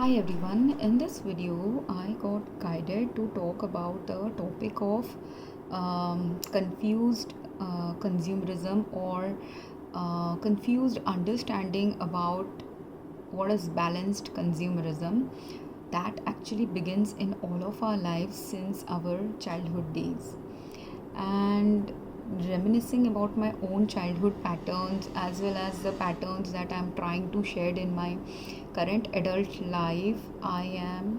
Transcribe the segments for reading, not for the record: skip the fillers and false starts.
Hi everyone, in this video I got guided to talk about the topic of confused consumerism or confused understanding about what is balanced consumerism that actually begins in all of our lives since our childhood days. And reminiscing about my own childhood patterns as well as the patterns that I'm trying to shed in my current adult life, I am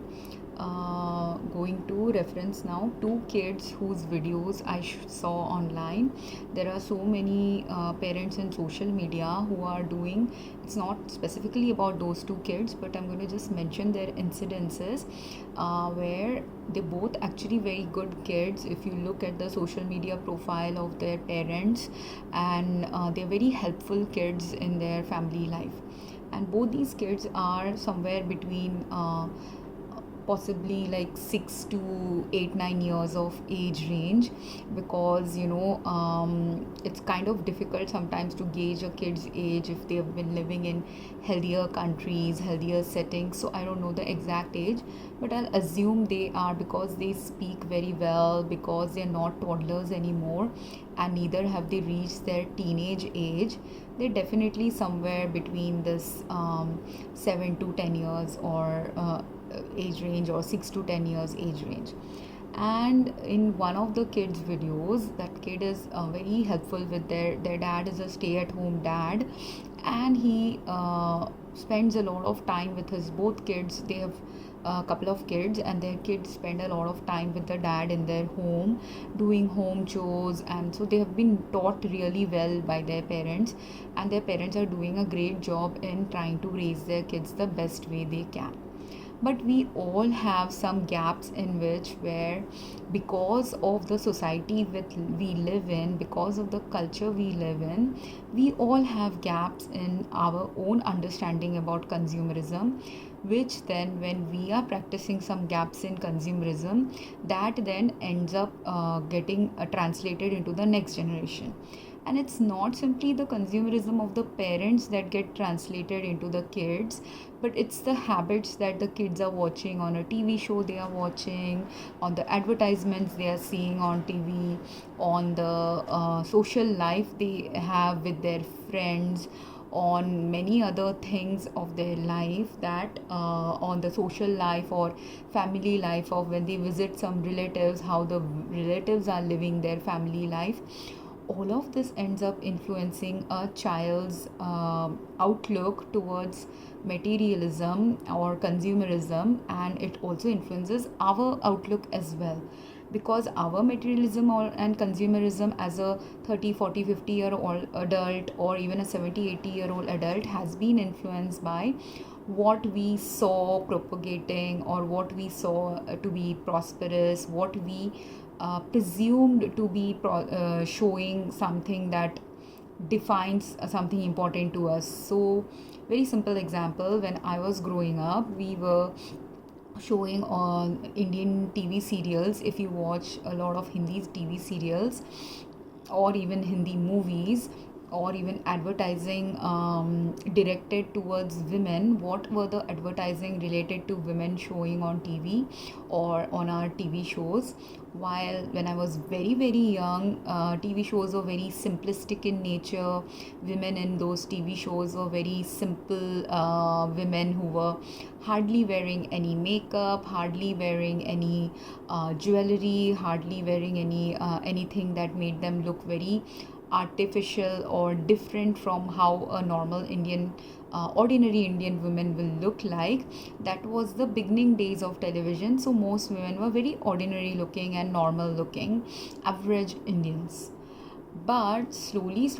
going to reference now two kids whose videos I saw online. There are so many parents in social media who are doing, it's not specifically about those two kids, but I'm going to just mention their incidences where they both actually very good kids if you look at the social media profile of their parents, and they're very helpful kids in their family life. And both these kids are somewhere between possibly like 6 to 8 9 years of age range, because it's kind of difficult sometimes to gauge a kid's age if they have been living in healthier countries, healthier settings. So I don't know the exact age, but I'll assume they are, because they speak very well, because they're not toddlers anymore and neither have they reached their teenage age. They're definitely somewhere between this 7 to 10 years or age range, or 6 to 10 years age range. And in one of the kids videos, that kid is very helpful with their dad is a stay-at-home dad, and he spends a lot of time with his both kids. They have a couple of kids, and their kids spend a lot of time with the dad in their home doing home chores, and so they have been taught really well by their parents, and their parents are doing a great job in trying to raise their kids the best way they can. But we all have some gaps in which, where because of the society we live in, because of the culture we live in, we all have gaps in our own understanding about consumerism, which then when we are practicing some gaps in consumerism, that then ends up getting translated into the next generation. And it's not simply the consumerism of the parents that get translated into the kids, but it's the habits that the kids are watching on a TV show they are watching, on the advertisements they are seeing on TV, on the social life they have with their friends, on many other things of their life, that on the social life or family life of when they visit some relatives, how the relatives are living their family life. All of this ends up influencing a child's outlook towards materialism or consumerism, and it also influences our outlook as well, because our materialism and consumerism as a 30 40 50 year old adult, or even a 70 80 year old adult, has been influenced by what we saw propagating, or what we saw to be prosperous, what we presumed to be showing something that defines something important to us. So very simple example, when I was growing up, we were showing on Indian TV serials. If you watch a lot of Hindi TV serials, or even Hindi movies, or even advertising directed towards women, what were the advertising related to women showing on TV or on our TV shows? While when I was very very young, TV shows were very simplistic in nature. Women in those TV shows were very simple women who were hardly wearing any makeup, hardly wearing any jewelry, hardly wearing anything that made them look very artificial or different from how a normal Indian ordinary Indian woman will look like. That was the beginning days of television, so most women were very ordinary looking and normal looking, average Indians. But slowly,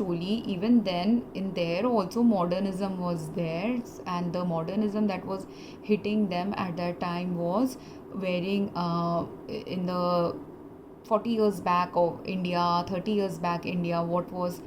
even then, in there also modernism was there, and the modernism that was hitting them at that time was wearing in the 40 years back of India, 30 years back India, what was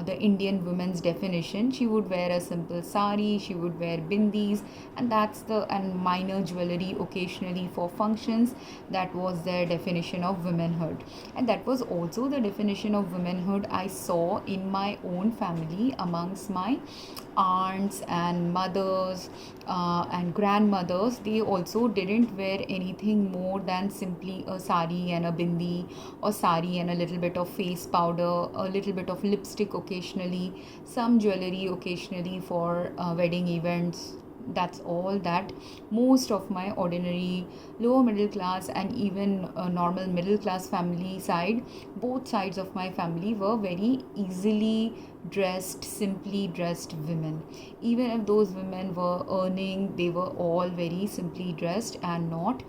the Indian woman's definition? She would wear a simple sari, she would wear bindis, and and minor jewelry occasionally for functions. That was their definition of womanhood, and that was also the definition of womanhood I saw in my own family amongst my aunts and mothers and grandmothers, they also didn't wear anything more than simply a sari and a bindi, or sari and a little bit of face powder, a little bit of lipstick occasionally, some jewelry occasionally for wedding events. That's all that most of my ordinary lower middle class and even normal middle class family side, both sides of my family were very easily dressed, simply dressed women. Even if those women were earning, they were all very simply dressed and not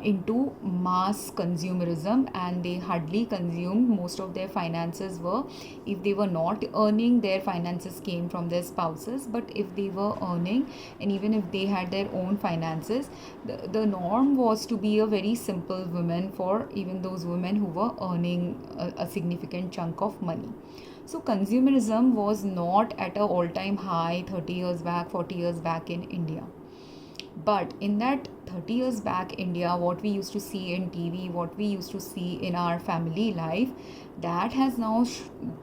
into mass consumerism, and they hardly consumed. Most of their finances were, if they were not earning, their finances came from their spouses, but if they were earning, and even if they had their own finances, the norm was to be a very simple woman for even those women who were earning a significant chunk of money. So consumerism was not at an all-time high 30 years back, 40 years back in India. But in that 30 years back India, what we used to see in TV, what we used to see in our family life, that has now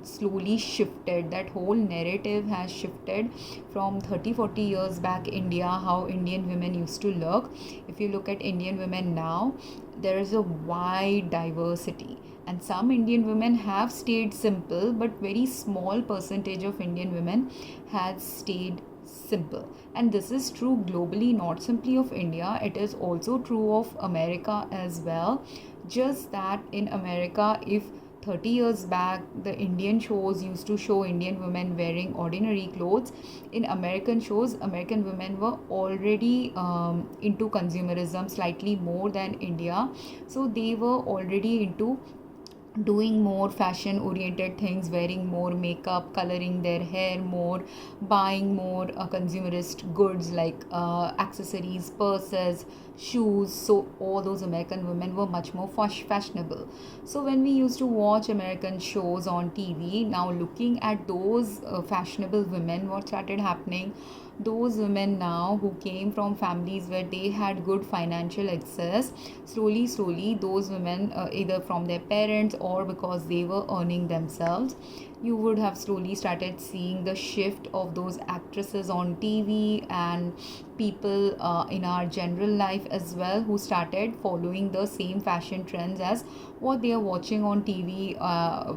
slowly shifted. That whole narrative has shifted from 30-40 years back India, how Indian women used to look. If you look at Indian women now, there is a wide diversity, and some Indian women have stayed simple, but very small percentage of Indian women has stayed simple. And this is true globally, not simply of India, it is also true of America as well. Just that in America, if 30 years back the Indian shows used to show Indian women wearing ordinary clothes, in American shows American women were already into consumerism slightly more than India. So they were already into doing more fashion oriented things, wearing more makeup, coloring their hair more, buying more consumerist goods like accessories, purses, shoes. So all those American women were much more fashionable. So when we used to watch American shows on TV, now looking at those fashionable women, what started happening, those women now who came from families where they had good financial access, slowly those women, either from their parents or because they were earning themselves, you would have slowly started seeing the shift of those actresses on TV and people in our general life as well, who started following the same fashion trends as what they are watching on TV,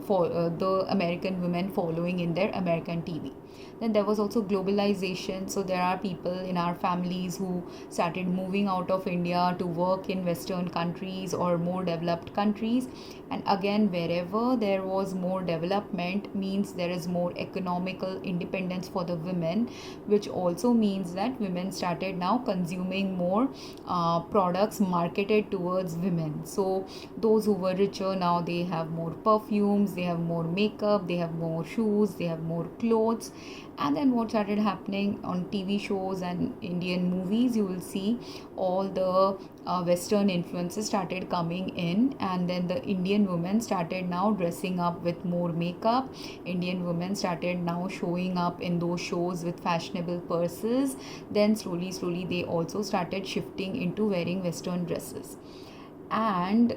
for the American women following in their American TV. Then there was also globalization. So there are people in our families who started moving out of India to work in Western countries or more developed countries. And again, wherever there was more development means there is more economical independence for the women, which also means that women started now consuming more products marketed towards women. So those who were richer, now they have more perfumes, they have more makeup, they have more shoes, they have more clothes. And then what started happening on TV shows and Indian movies, you will see all the Western influences started coming in, and then the Indian women started now dressing up with more makeup. Indian women started now showing up in those shows with fashionable purses. Then slowly they also started shifting into wearing Western dresses. And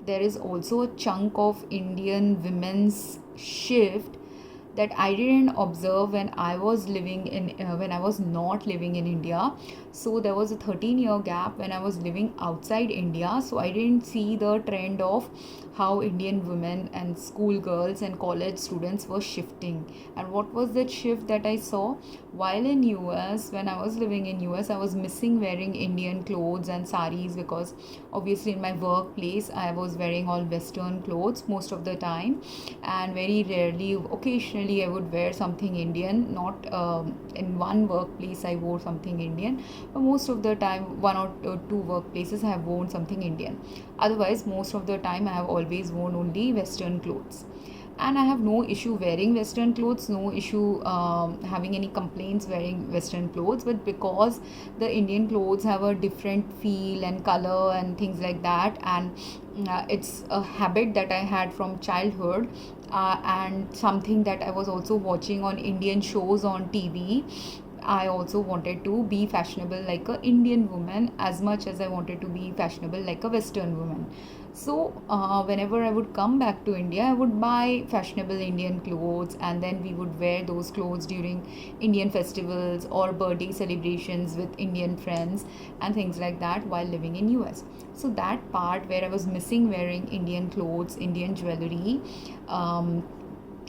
there is also a chunk of Indian women's shift that I didn't observe when I was living in when I was not living in India. So there was a 13-year gap when I was living outside India. So I didn't see the trend of how Indian women and school girls and college students were shifting. And what was that shift that I saw? While in US, when I was living in US, I was missing wearing Indian clothes and saris, because obviously in my workplace I was wearing all Western clothes most of the time, and very rarely, occasionally I would wear something Indian. Not in one workplace I wore something Indian, but most of the time, one or two workplaces I have worn something Indian. Otherwise, most of the time I have always worn only Western clothes. And I have no issue wearing Western clothes, no issue having any complaints wearing Western clothes. But because the Indian clothes have a different feel and color and things like that, and it's a habit that I had from childhood, and something that I was also watching on Indian shows on TV. I also wanted to be fashionable like a Indian woman as much as I wanted to be fashionable like a Western woman. So whenever I would come back to India, I would buy fashionable Indian clothes, and then we would wear those clothes during Indian festivals or birthday celebrations with Indian friends and things like that while living in US. So that part where I was missing wearing Indian clothes, Indian jewelry, um,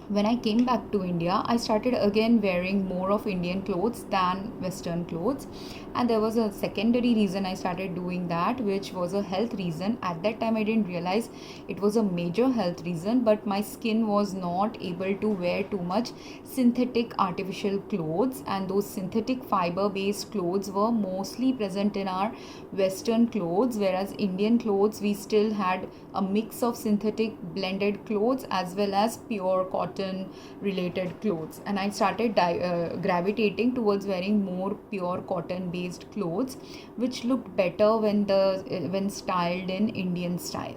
when I came back to India, I started again wearing more of Indian clothes than Western clothes. And there was a secondary reason I started doing that, which was a health reason. At that time, I didn't realize it was a major health reason, but my skin was not able to wear too much synthetic artificial clothes, and those synthetic fiber based clothes were mostly present in our Western clothes, whereas Indian clothes we still had a mix of synthetic blended clothes as well as pure cotton related clothes. And I started gravitating towards wearing more pure cotton based clothes, which looked better when styled in Indian style.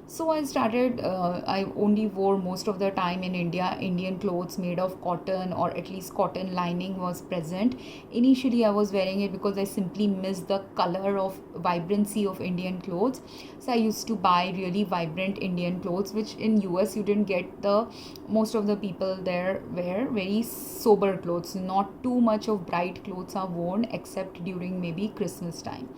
So I started, I only wore most of the time in India Indian clothes made of cotton, or at least cotton lining was present. Initially, I was wearing it because I simply missed the color of vibrancy of Indian clothes. So I used to buy really vibrant Indian clothes, which in US you didn't get. The most of the people there wear very sober clothes. Not too much of bright clothes are worn except during maybe Christmas time.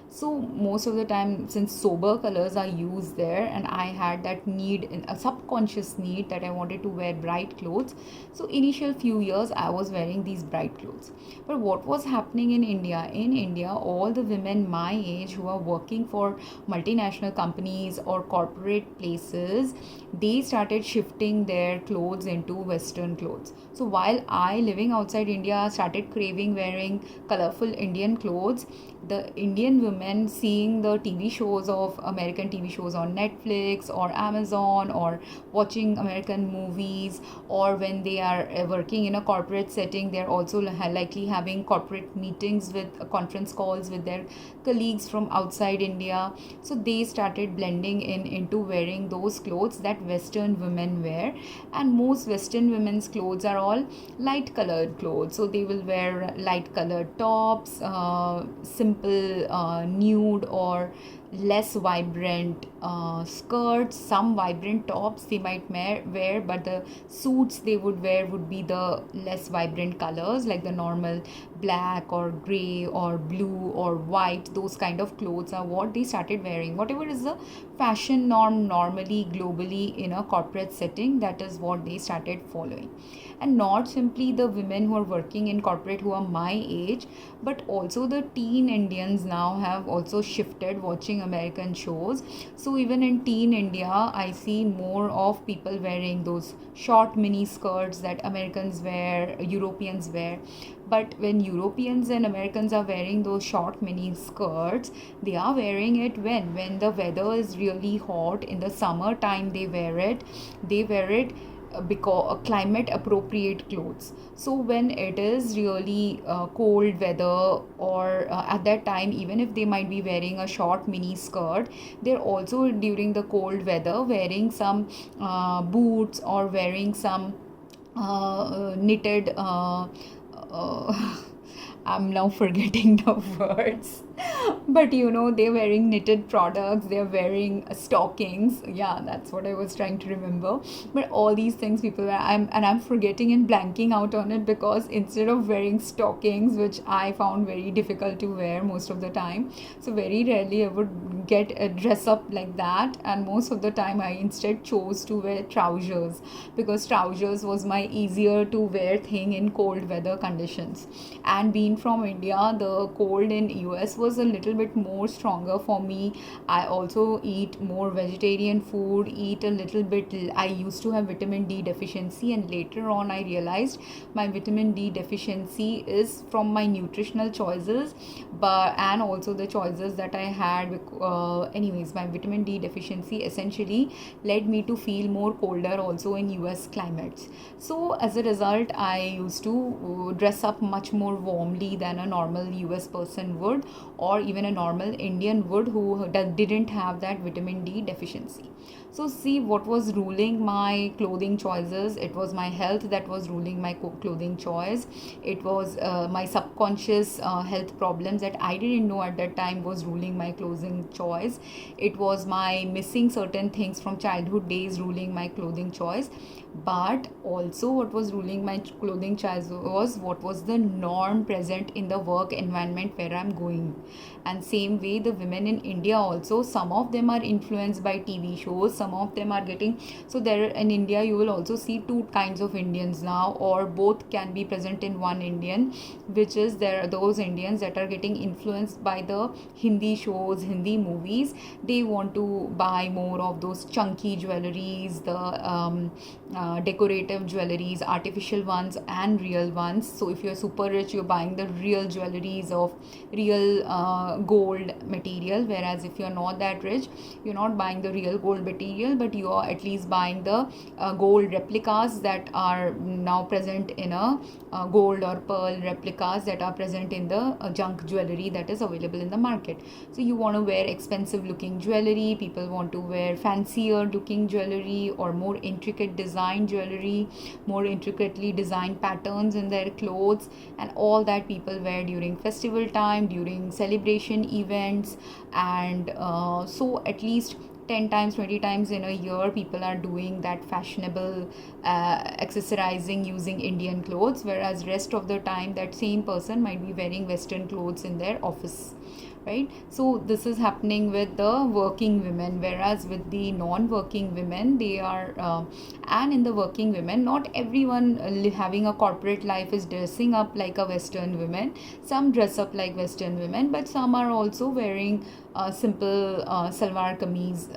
So most of the time, since sober colors are used there, and I had that need, a subconscious need, that I wanted to wear bright clothes. So initial few years I was wearing these bright clothes. But what was happening in India? In India, all the women my age who are working for multinational companies or corporate places, they started shifting their clothes into Western clothes. So while I, living outside India, started craving wearing colorful Indian clothes, the Indian women, seeing the TV shows of American TV shows on Netflix or Amazon, or watching American movies, or when they are working in a corporate setting, they're also likely having corporate meetings with conference calls with their colleagues from outside India. So they started blending into wearing those clothes that Western women wear. And most Western women's clothes are all light colored clothes. So they will wear light colored tops, simple nude or less vibrant skirts, some vibrant tops they might wear, but the suits they would wear would be the less vibrant colors, like the normal black or gray or blue or white. Those kind of clothes are what they started wearing. Whatever is the fashion norm normally globally in a corporate setting, that is what they started following. And not simply the women who are working in corporate who are my age, but also the teen Indians now have also shifted watching American shows. So even in teen India, I see more of people wearing those short mini skirts that Americans wear, Europeans wear. But when Europeans and Americans are wearing those short mini skirts, they are wearing it when the weather is really hot. In the summer time they wear it. Because climate appropriate clothes. So when it is really cold weather, or at that time, even if they might be wearing a short mini skirt, they're also during the cold weather wearing some boots, or wearing some knitted I'm now forgetting the words. But they're wearing knitted products, they're wearing stockings. Yeah, that's what I was trying to remember. But all these things people wear, I'm forgetting and blanking out on it, because instead of wearing stockings, which I found very difficult to wear most of the time, so very rarely I would get a dress up like that, and most of the time I instead chose to wear trousers, because trousers was my easier to wear thing in cold weather conditions. And being from India, the cold in US was a little bit more stronger for me. I also eat more vegetarian food, eat a little bit. I used to have vitamin D deficiency, and later on I realized my vitamin D deficiency is from my nutritional choices, and also the choices that I had. Anyways, my vitamin D deficiency essentially led me to feel more colder also in US climates. So as a result, I used to dress up much more warmly than a normal US person would, or even a normal Indian would, who didn't have that vitamin D deficiency. So see, what was ruling my clothing choices? It was my health that was ruling my clothing choice. It was my subconscious health problems that I didn't know at that time was ruling my clothing choice. It was my missing certain things from childhood days ruling my clothing choice. But also, what was ruling my clothing choice was what was the norm present in the work environment where I'm going. And same way, the women in India also, some of them are influenced by TV shows, some of them are getting, so there in India you will also see two kinds of Indians now, or both can be present in one Indian, which is there are those Indians that are getting influenced by the Hindi shows, Hindi movies. They want to buy more of those chunky jewelries, the decorative jewelries, artificial ones and real ones. So if you're super rich, you're buying the real jewelries of real gold material, whereas if you're not that rich, you're not buying the real gold material, but you are at least buying the gold replicas that are now present in a gold or pearl replicas that are present in the junk jewelry that is available in the market. So you want to wear expensive looking jewelry, people want to wear fancier looking jewelry or more intricate design jewelry, more intricately designed patterns in their clothes, and all that people wear during festival time, during celebration events. And so at least 10 times 20 times in a year people are doing that fashionable accessorizing using Indian clothes, whereas rest of the time that same person might be wearing Western clothes in their office, right? So this is happening with the working women, whereas with the non-working women, they are and in the working women, not everyone having a corporate life is dressing up like a Western woman. Some dress up like Western women, but some are also wearing simple salwar kameez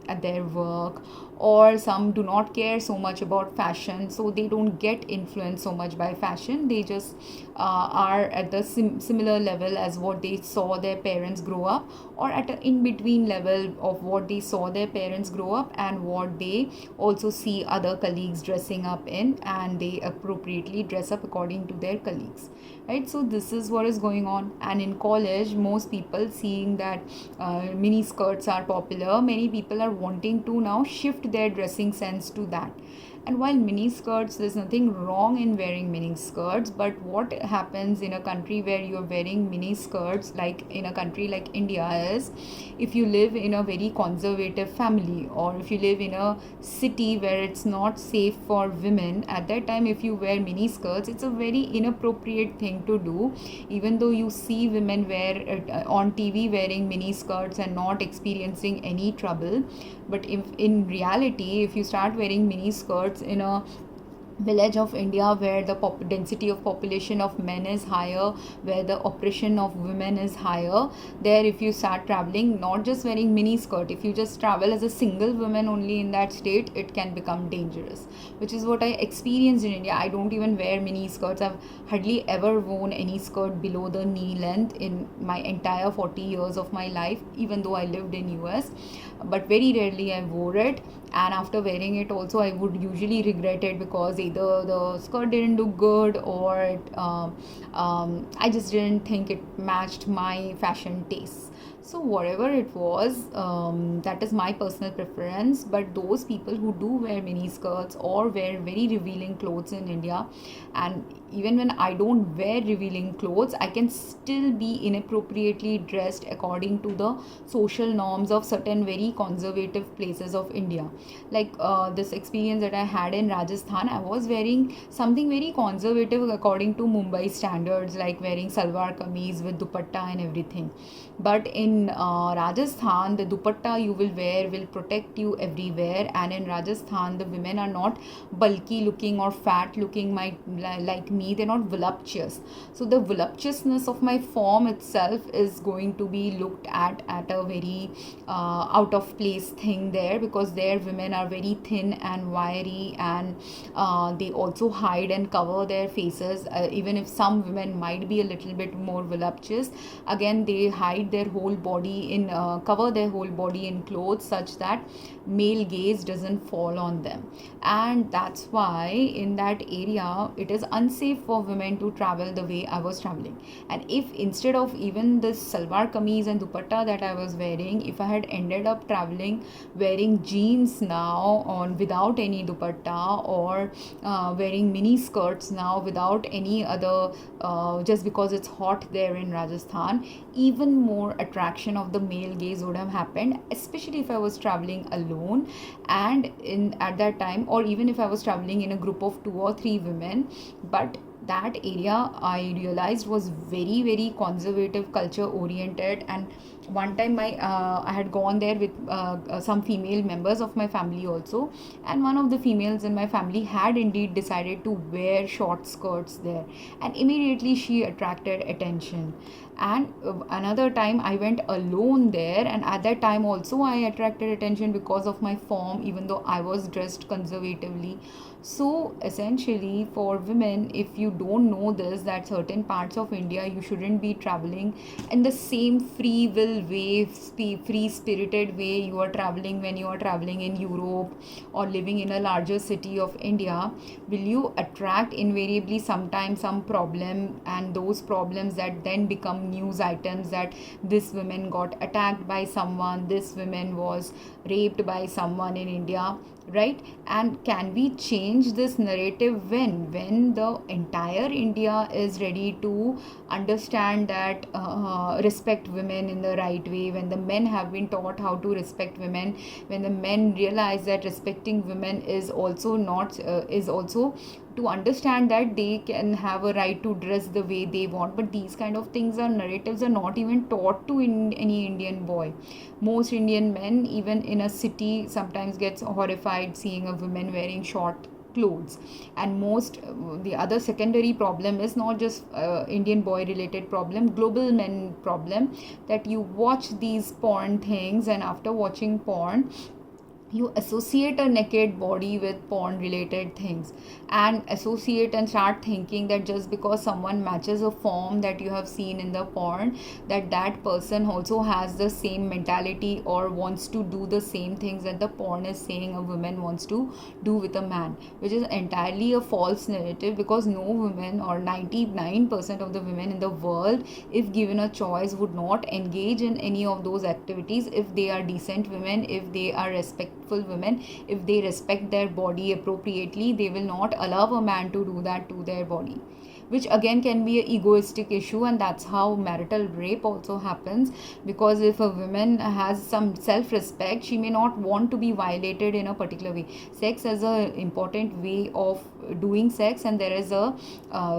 at their work, or some do not care so much about fashion, so they don't get influenced so much by fashion. They just are at the similar level as what they saw their parents grow up, or at an in-between level of what they saw their parents grow up and what they also see other colleagues dressing up in, and they appropriately dress up according to their colleagues, right? So this is what is going on. And in college, most people seeing that mini skirts are popular, many people are wanting to now shift their dressing sense to that. And while mini skirts, there's nothing wrong in wearing mini skirts, but what happens in a country where you're wearing mini skirts, like in a country like India, is if you live in a very conservative family, or if you live in a city where it's not safe for women, at that time if you wear mini skirts, it's a very inappropriate thing to do. Even though you see women wear it on TV wearing mini skirts and not experiencing any trouble, but if in reality, if you start wearing mini skirts in a village of India where the density of population of men is higher, where the oppression of women is higher, there if you start traveling not just wearing mini skirt, if you just travel as a single woman only in that state, it can become dangerous, which is what I experienced in India. I don't even wear mini skirts. I've hardly ever worn any skirt below the knee length in my entire 40 years of my life, even though I lived in US, but very rarely I wore it. And after wearing it also, I would usually regret it because either the skirt didn't look good, or it, I just didn't think it matched my fashion tastes. So whatever it was, that is my personal preference. But those people who do wear mini skirts or wear very revealing clothes in India, and even when I don't wear revealing clothes, I can still be inappropriately dressed according to the social norms of certain very conservative places of India. Like this experience that I had in Rajasthan, I was wearing something very conservative according to Mumbai standards, like wearing salwar kameez with dupatta and everything. But in Rajasthan, the dupatta you will wear will protect you everywhere, and in Rajasthan the women are not bulky looking or fat looking like me. They're not voluptuous, so the voluptuousness of my form itself is going to be looked at a very out of place thing there, because their women are very thin and wiry, and they also hide and cover their faces. Even if some women might be a little bit more voluptuous, again they hide their whole body in cover their whole body in clothes such that male gaze doesn't fall on them. And that's why in that area it is unsafe for women to travel the way I was traveling. And if instead of even this salwar kameez and dupatta that I was wearing, if I had ended up traveling wearing jeans now on without any dupatta, or wearing mini skirts now without any other, just because it's hot there in Rajasthan, even more attraction of the male gaze would have happened, especially if I was traveling alone. And in at that time, or even if I was traveling in a group of 2 or 3 women. But that area I realized was very, very conservative, culture oriented. And one time I had gone there with some female members of my family also, and one of the females in my family had indeed decided to wear short skirts there, and immediately she attracted attention. And another time I went alone there, and at that time also I attracted attention because of my form, even though I was dressed conservatively. So essentially, for women, if you don't know this, that certain parts of India you shouldn't be traveling in the same free will way, free spirited way you are traveling when you are traveling in Europe or living in a larger city of India, will you attract invariably sometimes some problem, and those problems that then become news items, that this woman got attacked by someone, this woman was raped by someone in India, right? And can we change this narrative when the entire India is ready to understand that respect women in the right way, when the men have been taught how to respect women, when the men realize that respecting women is also not is also to understand that they can have a right to dress the way they want. But these kind of things are narratives are not even taught to any Indian boy. Most Indian men, even in a city, sometimes gets horrified seeing a woman wearing short clothes. And most the other secondary problem is not just Indian boy related problem, global men problem, that you watch these porn things, and after watching porn you associate a naked body with porn related things, and associate and start thinking that just because someone matches a form that you have seen in the porn, that person also has the same mentality or wants to do the same things that the porn is saying a woman wants to do with a man, which is entirely a false narrative. Because no woman, or 99% of the women in the world, if given a choice, would not engage in any of those activities if they are decent women, if they are respectful women, if they respect their body appropriately. They will not allow a man to do that to their body, which again can be an egoistic issue. And that's how marital rape also happens, because if a woman has some self-respect, she may not want to be violated in a particular way. Sex is an important way of doing sex, and there is a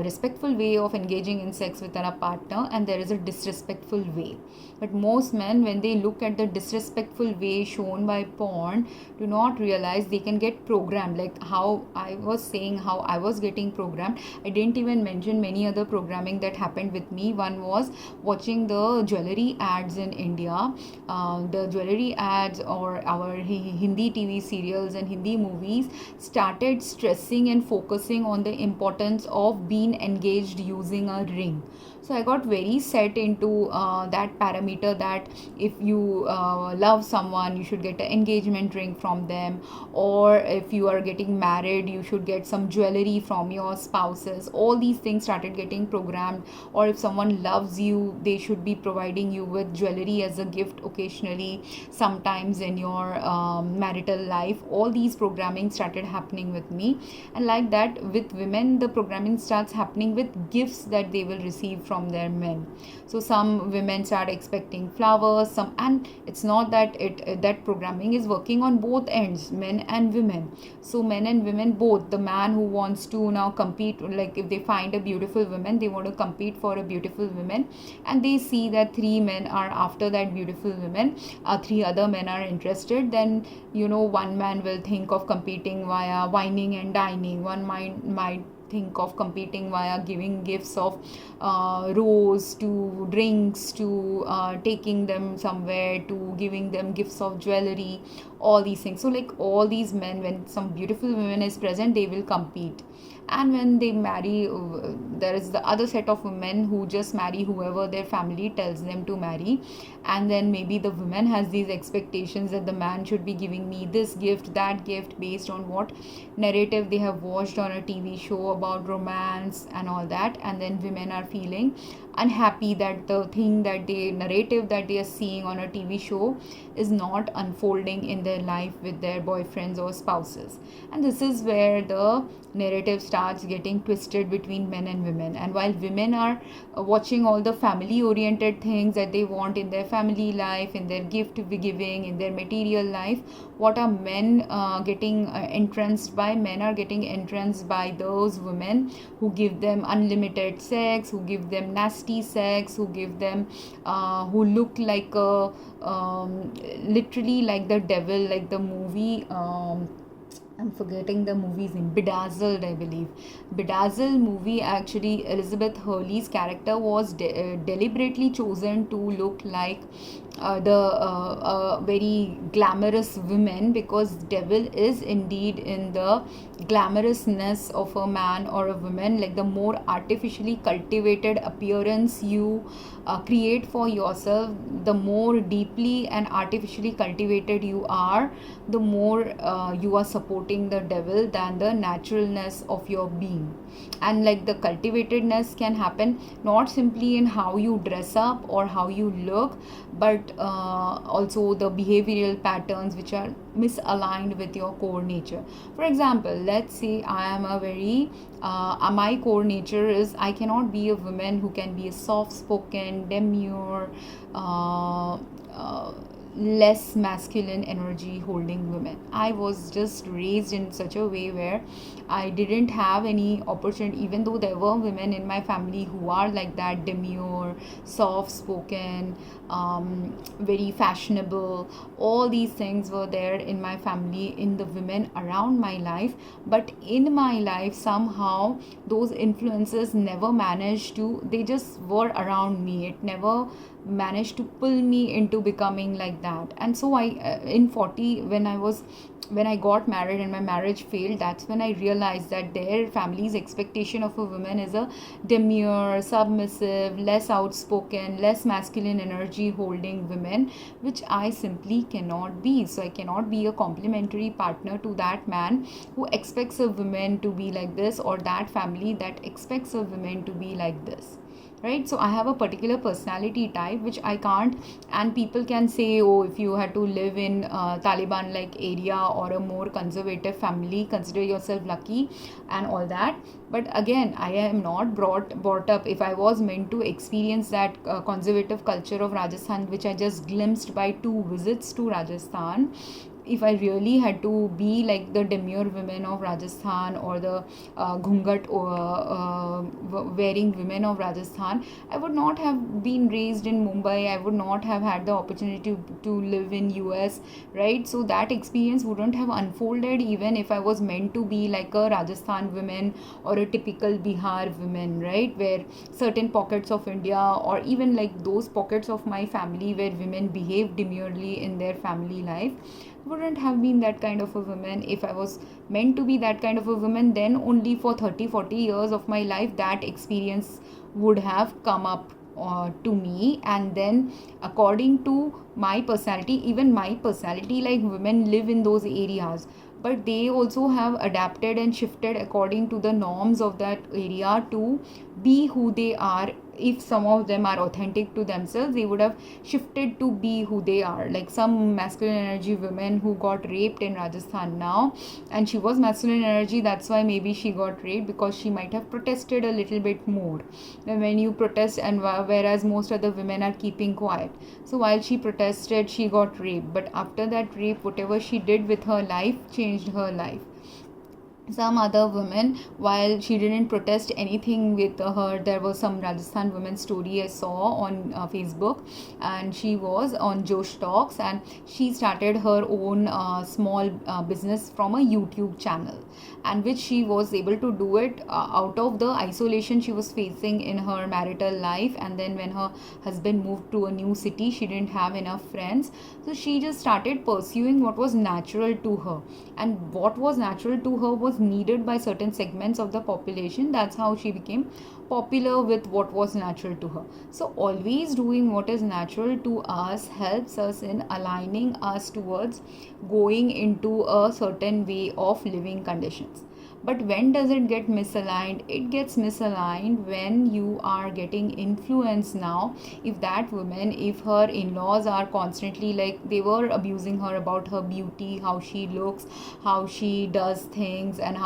respectful way of engaging in sex with a partner, and there is a disrespectful way. But most men, when they look at the disrespectful way shown by porn, do not realize they can get programmed. Like how I was saying, how I was getting programmed, I didn't even mention many other programming that happened with me. One was watching the jewelry ads in India. The jewelry ads, or our Hindi TV serials and Hindi movies, started stressing and focusing on the importance of being engaged using a ring. So I got very set into that parameter, that if you love someone, you should get an engagement ring from them, or if you are getting married, you should get some jewelry from your spouses. All these things started getting programmed. Or if someone loves you, they should be providing you with jewelry as a gift occasionally, sometimes in your marital life. All these programming started happening with me. And like that, with women, the programming starts happening with gifts that they will receive from their men. So some women start expecting flowers, and it's not that that programming is working on both ends, men and women. So men and women both. The man who wants to now compete, like if they find a beautiful woman, they want to compete for a beautiful woman, and they see that 3 men are after that beautiful woman, 3 other men are interested, then one man will think of competing via whining and dining. One might think of competing via giving gifts of rose, to drinks, to taking them somewhere, to giving them gifts of jewelry, all these things. So like all these men, when some beautiful woman is present, they will compete. And when they marry, there is the other set of women who just marry whoever their family tells them to marry. And then maybe the woman has these expectations that the man should be giving me this gift, that gift, based on what narrative they have watched on a TV show about romance and all that. And then women are feeling unhappy that the thing that the narrative that they are seeing on a TV show is not unfolding in their life with their boyfriends or spouses. And this is where the narrative starts getting twisted between men and women. And while women are watching all the family oriented things that they want in their family life, in their gift giving, in their material life, what are men getting entranced by? Men are getting entranced by those women who give them unlimited sex, who give them nasty sex, who give them who look like a literally like the devil, like the movie, I'm forgetting the movie's name, Bedazzled, I believe. Bedazzled movie, actually, Elizabeth Hurley's character was deliberately chosen to look like the very glamorous women, because devil is indeed in the glamorousness of a man or a woman. Like the more artificially cultivated appearance you create for yourself, the more deeply and artificially cultivated you are, the more you are supporting the devil than the naturalness of your being. And like the cultivatedness can happen not simply in how you dress up or how you look, but also the behavioral patterns which are misaligned with your core nature. For example, let's say I am a very my core nature is I cannot be a woman who can be a soft spoken, demure, less masculine energy holding women. I was just raised in such a way where I didn't have any opportunity, even though there were women in my family who are like that, demure, soft spoken, very fashionable. All these things were there in my family, in the women around my life. But in my life, somehow those influences never managed to, they just were around me. It never managed to pull me into becoming like that. And so I in 40, when I got married and my marriage failed, that's when I realized that their family's expectation of a woman is a demure, submissive, less outspoken, less masculine energy holding women, which I simply cannot be. So I cannot be a complementary partner to that man who expects a woman to be like this, or that family that expects a woman to be like this. Right? So I have a particular personality type which I can't, and people can say, oh, if you had to live in Taliban like area or a more conservative family, consider yourself lucky and all that. But again, I am not brought up, if I was meant to experience that conservative culture of Rajasthan, which I just glimpsed by 2 visits to Rajasthan, if I really had to be like the demure women of Rajasthan, or the ghungat wearing women of Rajasthan, I would not have been raised in Mumbai. I would not have had the opportunity to live in US, right? So that experience wouldn't have unfolded even if I was meant to be like a Rajasthan woman or a typical Bihar woman, right? Where certain pockets of India, or even like those pockets of my family where women behave demurely in their family life, wouldn't have been that kind of a woman. If I was meant to be that kind of a woman, then only for 30-40 years of my life that experience would have come up to me. And then according to my personality, even my personality, like women live in those areas, but they also have adapted and shifted according to the norms of that area to be who they are. If some of them are authentic to themselves, they would have shifted to be who they are. Like some masculine energy women who got raped in Rajasthan now, and she was masculine energy, that's why maybe she got raped, because she might have protested a little bit more. And when you protest, and whereas most other women are keeping quiet, so while she protested, she got raped. But after that rape, whatever she did with her life changed her life. Some other women, while she didn't protest anything with her, there was some Rajasthan women story I saw on Facebook, and she was on Josh Talks, and she started her own small business from a YouTube channel, and which she was able to do it out of the isolation she was facing in her marital life. And then when her husband moved to a new city, she didn't have enough friends, so she just started pursuing what was natural to her. And what was natural to her was was needed by certain segments of the population. That's how she became popular with what was natural to her. So always doing what is natural to us helps us in aligning us towards going into a certain way of living conditions. But when does it get misaligned? It gets misaligned when you are getting influence now. If that woman, if her in-laws are constantly, like, they were abusing her about her beauty, how she looks, how she does things, and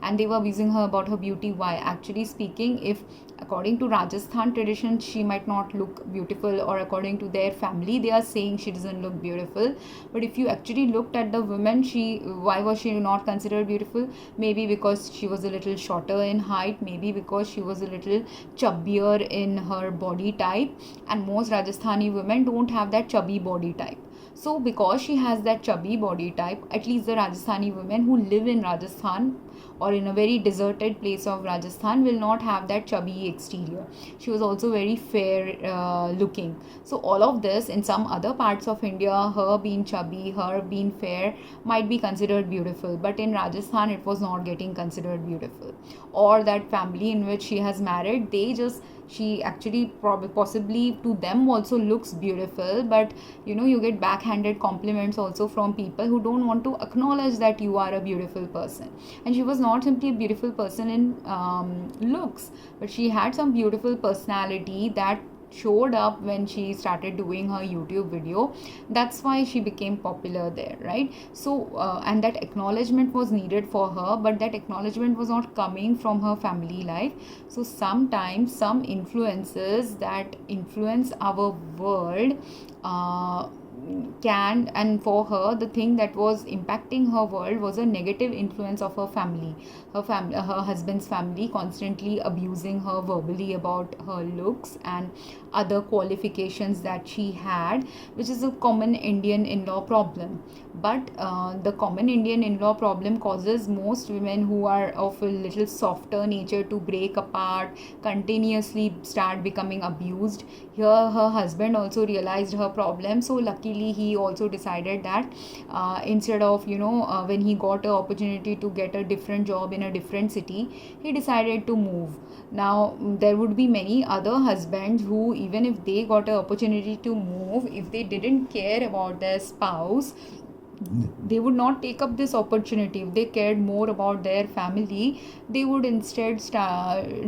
and they were abusing her about her beauty. Why? Actually speaking, if according to Rajasthan tradition she might not look beautiful, or according to their family they are saying she doesn't look beautiful, but if you actually looked at the woman, why was she not considered beautiful? Maybe because she was a little shorter in height, maybe because she was a little chubbier in her body type, and most Rajasthani women don't have that chubby body type. So because she has that chubby body type, at least the Rajasthani women who live in Rajasthan or in a very deserted place of Rajasthan will not have that chubby exterior. She was also very fair looking. So all of this, in some other parts of India, her being chubby, her being fair might be considered beautiful, but in Rajasthan it was not getting considered beautiful. Or that family in which she has married, she actually possibly to them also looks beautiful, but you get backhanded compliments also from people who don't want to acknowledge that you are a beautiful person. And she was not simply a beautiful person in looks, but she had some beautiful personality that showed up when she started doing her YouTube video. That's why she became popular there, right? So and that acknowledgement was needed for her, but that acknowledgement was not coming from her family life. So sometimes some influences that influence our world and for her, the thing that was impacting her world was a negative influence of her family, her husband's family constantly abusing her verbally about her looks and other qualifications that she had, which is a common Indian in-law problem. But the common Indian in-law problem causes most women who are of a little softer nature to break apart, continuously start becoming abused. Here her husband also realized her problem, so luckily he also decided that instead of when he got an opportunity to get a different job in a different city, he decided to move. Now there would be many other husbands who, even if they got an opportunity to move, if they didn't care about their spouse, they would not take up this opportunity. If they cared more about their family, they would instead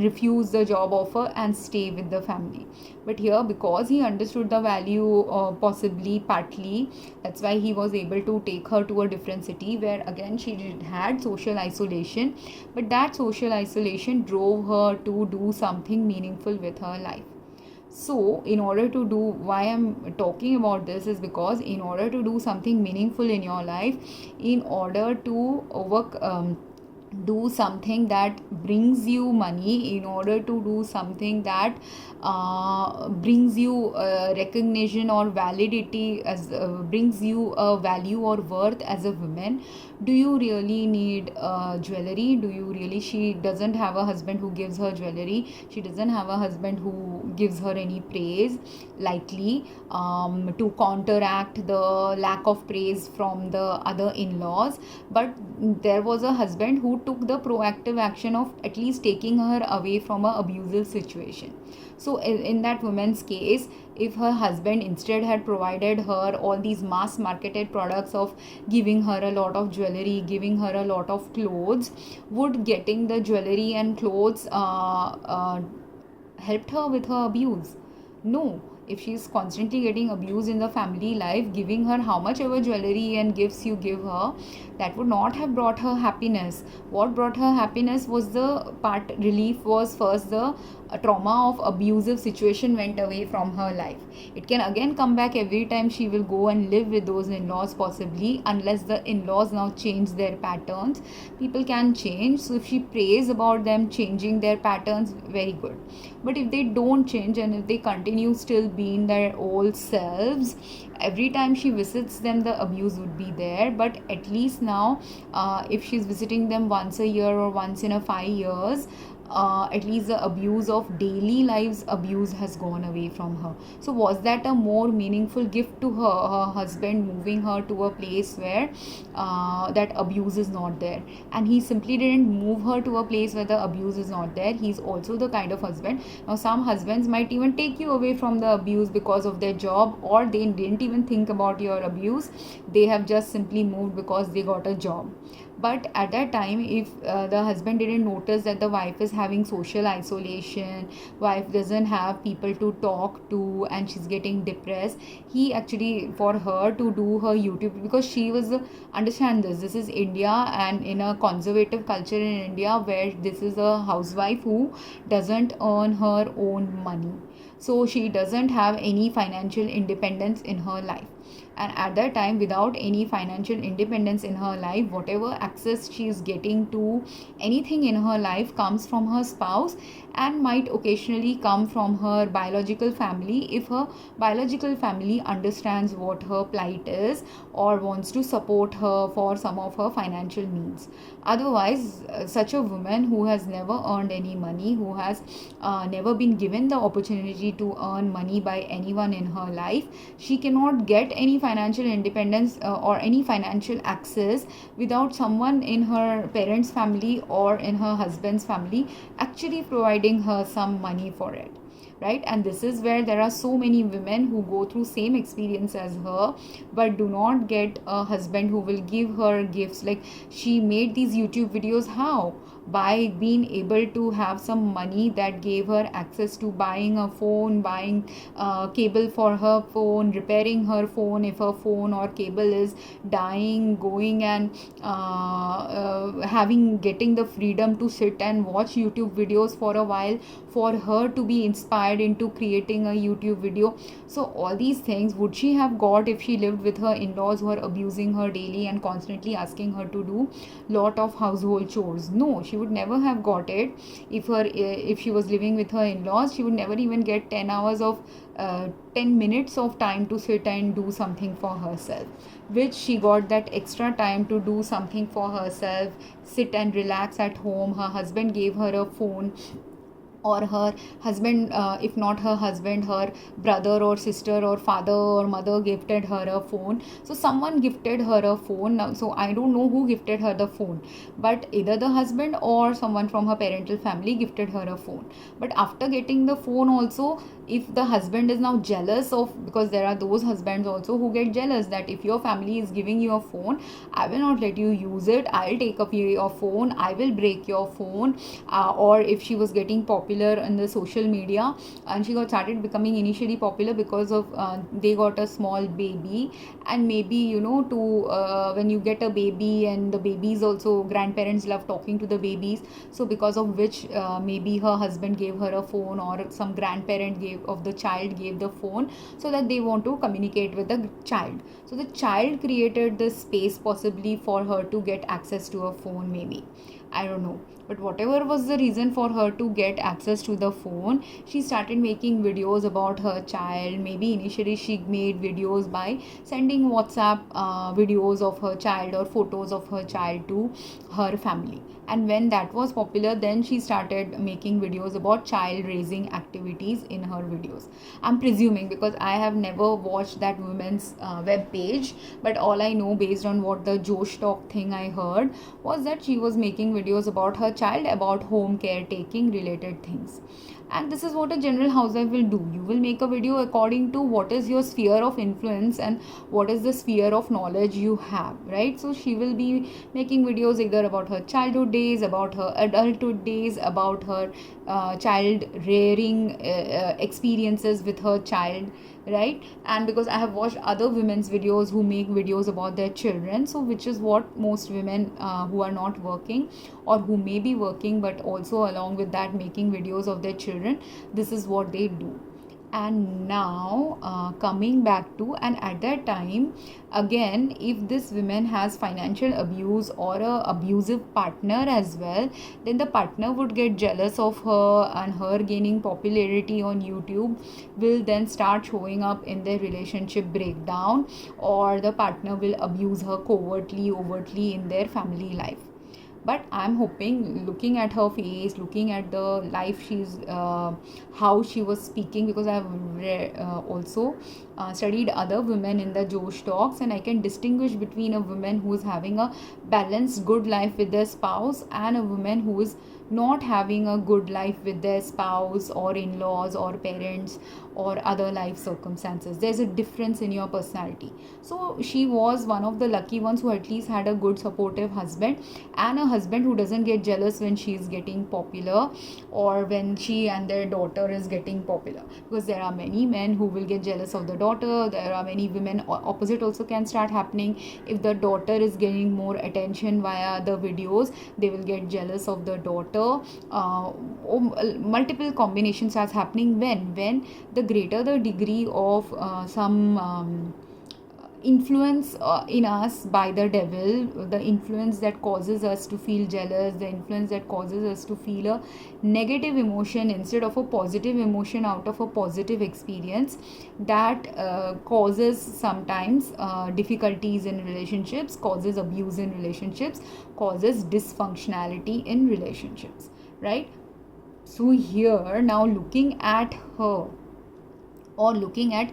refuse the job offer and stay with the family. But here, because he understood the value, possibly partly, that's why he was able to take her to a different city where again she had social isolation, but that social isolation drove her to do something meaningful with her life. So in order to do, why I'm talking about this is because in order to do something meaningful in your life, in order to do something that brings you money, in order to do something that brings you recognition or validity, as brings you a value or worth as a woman, do you really need jewelry? She doesn't have a husband who gives her jewelry, she doesn't have a husband who gives her any praise, likely to counteract the lack of praise from the other in-laws. But there was a husband who took the proactive action of at least taking her away from an abusive situation. So in that woman's case, if her husband instead had provided her all these mass marketed products of giving her a lot of jewelry, giving her a lot of clothes, would getting the jewelry and clothes helped her with her abuse? No. If she's constantly getting abused in the family life, giving her how much ever jewelry and gifts you give her, that would not have brought her happiness. What brought her happiness was relief was first the trauma of abusive situation went away from her life. It can again come back every time she will go and live with those in-laws, possibly, unless the in-laws now change their patterns. People can change, so if she prays about them changing their patterns, very good. But if they don't change and if they continue still being their old selves, every time she visits them the abuse would be there. But at least now if she's visiting them once a year or once in a 5 years, at least the abuse of daily lives abuse has gone away from her. So was that a more meaningful gift to her husband, moving her to a place where that abuse is not there? And he simply didn't move her to a place where the abuse is not there. He's also the kind of husband. Now some husbands might even take you away from the abuse because of their job, or they didn't even think about your abuse. They have just simply moved because they got a job. But at that time, if the husband didn't notice that the wife is having social isolation, wife doesn't have people to talk to, and she's getting depressed, he actually, for her to do her YouTube, because she was, understand this is India, and in a conservative culture in India where this is a housewife who doesn't earn her own money, so she doesn't have any financial independence in her life. And at that time, without any financial independence in her life, whatever access she is getting to anything in her life comes from her spouse, and might occasionally come from her biological family if her biological family understands what her plight is or wants to support her for some of her financial needs. Otherwise, such a woman who has never earned any money, who has never been given the opportunity to earn money by anyone in her life, she cannot get any financial independence or any financial access without someone in her parents' family or in her husband's family actually providing her some money for it, right? And this is where there are so many women who go through same experience as her but do not get a husband who will give her gifts. Like, she made these YouTube videos, how? By being able to have some money that gave her access to buying a phone, buying cable for her phone, repairing her phone if her phone or cable is dying, going and getting the freedom to sit and watch YouTube videos for a while, for her to be inspired into creating a YouTube video. So all these things would she have got if she lived with her in-laws who are abusing her daily and constantly asking her to do lot of household chores? No, she would never have got it. If she was living with her in-laws, she would never even get 10 hours of 10 minutes of time to sit and do something for herself, which she got that extra time to do something for herself, sit and relax at home. Her husband gave her a phone, or her husband, if not her husband, her brother or sister or father or mother gifted her a phone. So someone gifted her a phone. Now, so I don't know who gifted her the phone, but either the husband or someone from her parental family gifted her a phone. But after getting the phone also, if the husband is now jealous of, because there are those husbands also who get jealous that if your family is giving you a phone, I will not let you use it, I'll take up your phone, I will break your phone. Or if she was getting popular in the social media, and she got started becoming initially popular because of they got a small baby, and maybe to when you get a baby, and the babies also, grandparents love talking to the babies, so because of which maybe her husband gave her a phone, or some grandparent of the child gave the phone, so that they want to communicate with the child. So the child created the space possibly for her to get access to a phone, maybe, I don't know. But whatever was the reason for her to get access to the phone, she started making videos about her child. Maybe initially she made videos by sending WhatsApp videos of her child or photos of her child to her family. And when that was popular, then she started making videos about child raising activities in her videos. I'm presuming, because I have never watched that woman's web page, but all I know based on what the Josh Talk thing I heard was that she was making videos about her child, about home caretaking related things. And this is what a general housewife will do. You will make a video according to what is your sphere of influence and what is the sphere of knowledge you have, right? So she will be making videos either about her childhood days, about her adulthood days, about her child rearing experiences with her child, right? And because I have watched other women's videos who make videos about their children, so which is what most women who are not working, or who may be working but also along with that making videos of their children, this is what they do. And now coming back to, and at that time again, if this woman has financial abuse or a abusive partner as well, then the partner would get jealous of her, and her gaining popularity on YouTube will then start showing up in their relationship breakdown, or the partner will abuse her covertly, overtly in their family life. But I'm hoping, looking at her face, looking at the life she's how she was speaking, because I've also studied other women in the Josh talks, and I can distinguish between a woman who is having a balanced good life with their spouse and a woman who is not having a good life with their spouse or in-laws or parents or other life circumstances. There's a difference in your personality. So she was one of the lucky ones who at least had a good supportive husband, and a husband who doesn't get jealous when she's getting popular or when she and their daughter is getting popular, because there are many men who will get jealous of the daughter. There are many women, opposite also can start happening. If the daughter is getting more attention via the videos, they will get jealous of the daughter. Multiple combinations starts happening when the greater the degree of some influence in us by the devil, the influence that causes us to feel jealous, the influence that causes us to feel a negative emotion instead of a positive emotion out of a positive experience, that causes sometimes difficulties in relationships, causes abuse in relationships, causes dysfunctionality in relationships, right? So here now, looking at her or looking at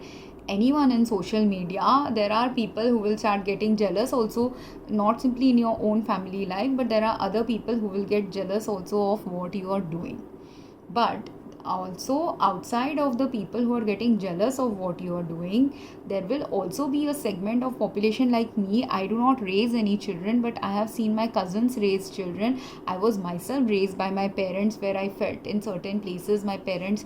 anyone in social media, there are people who will start getting jealous also, not simply in your own family life, but there are other people who will get jealous also of what you are doing. But also, outside of the people who are getting jealous of what you are doing, there will also be a segment of population like me. I do not raise any children, but I have seen my cousins raise children. I was myself raised by my parents, where I felt in certain places my parents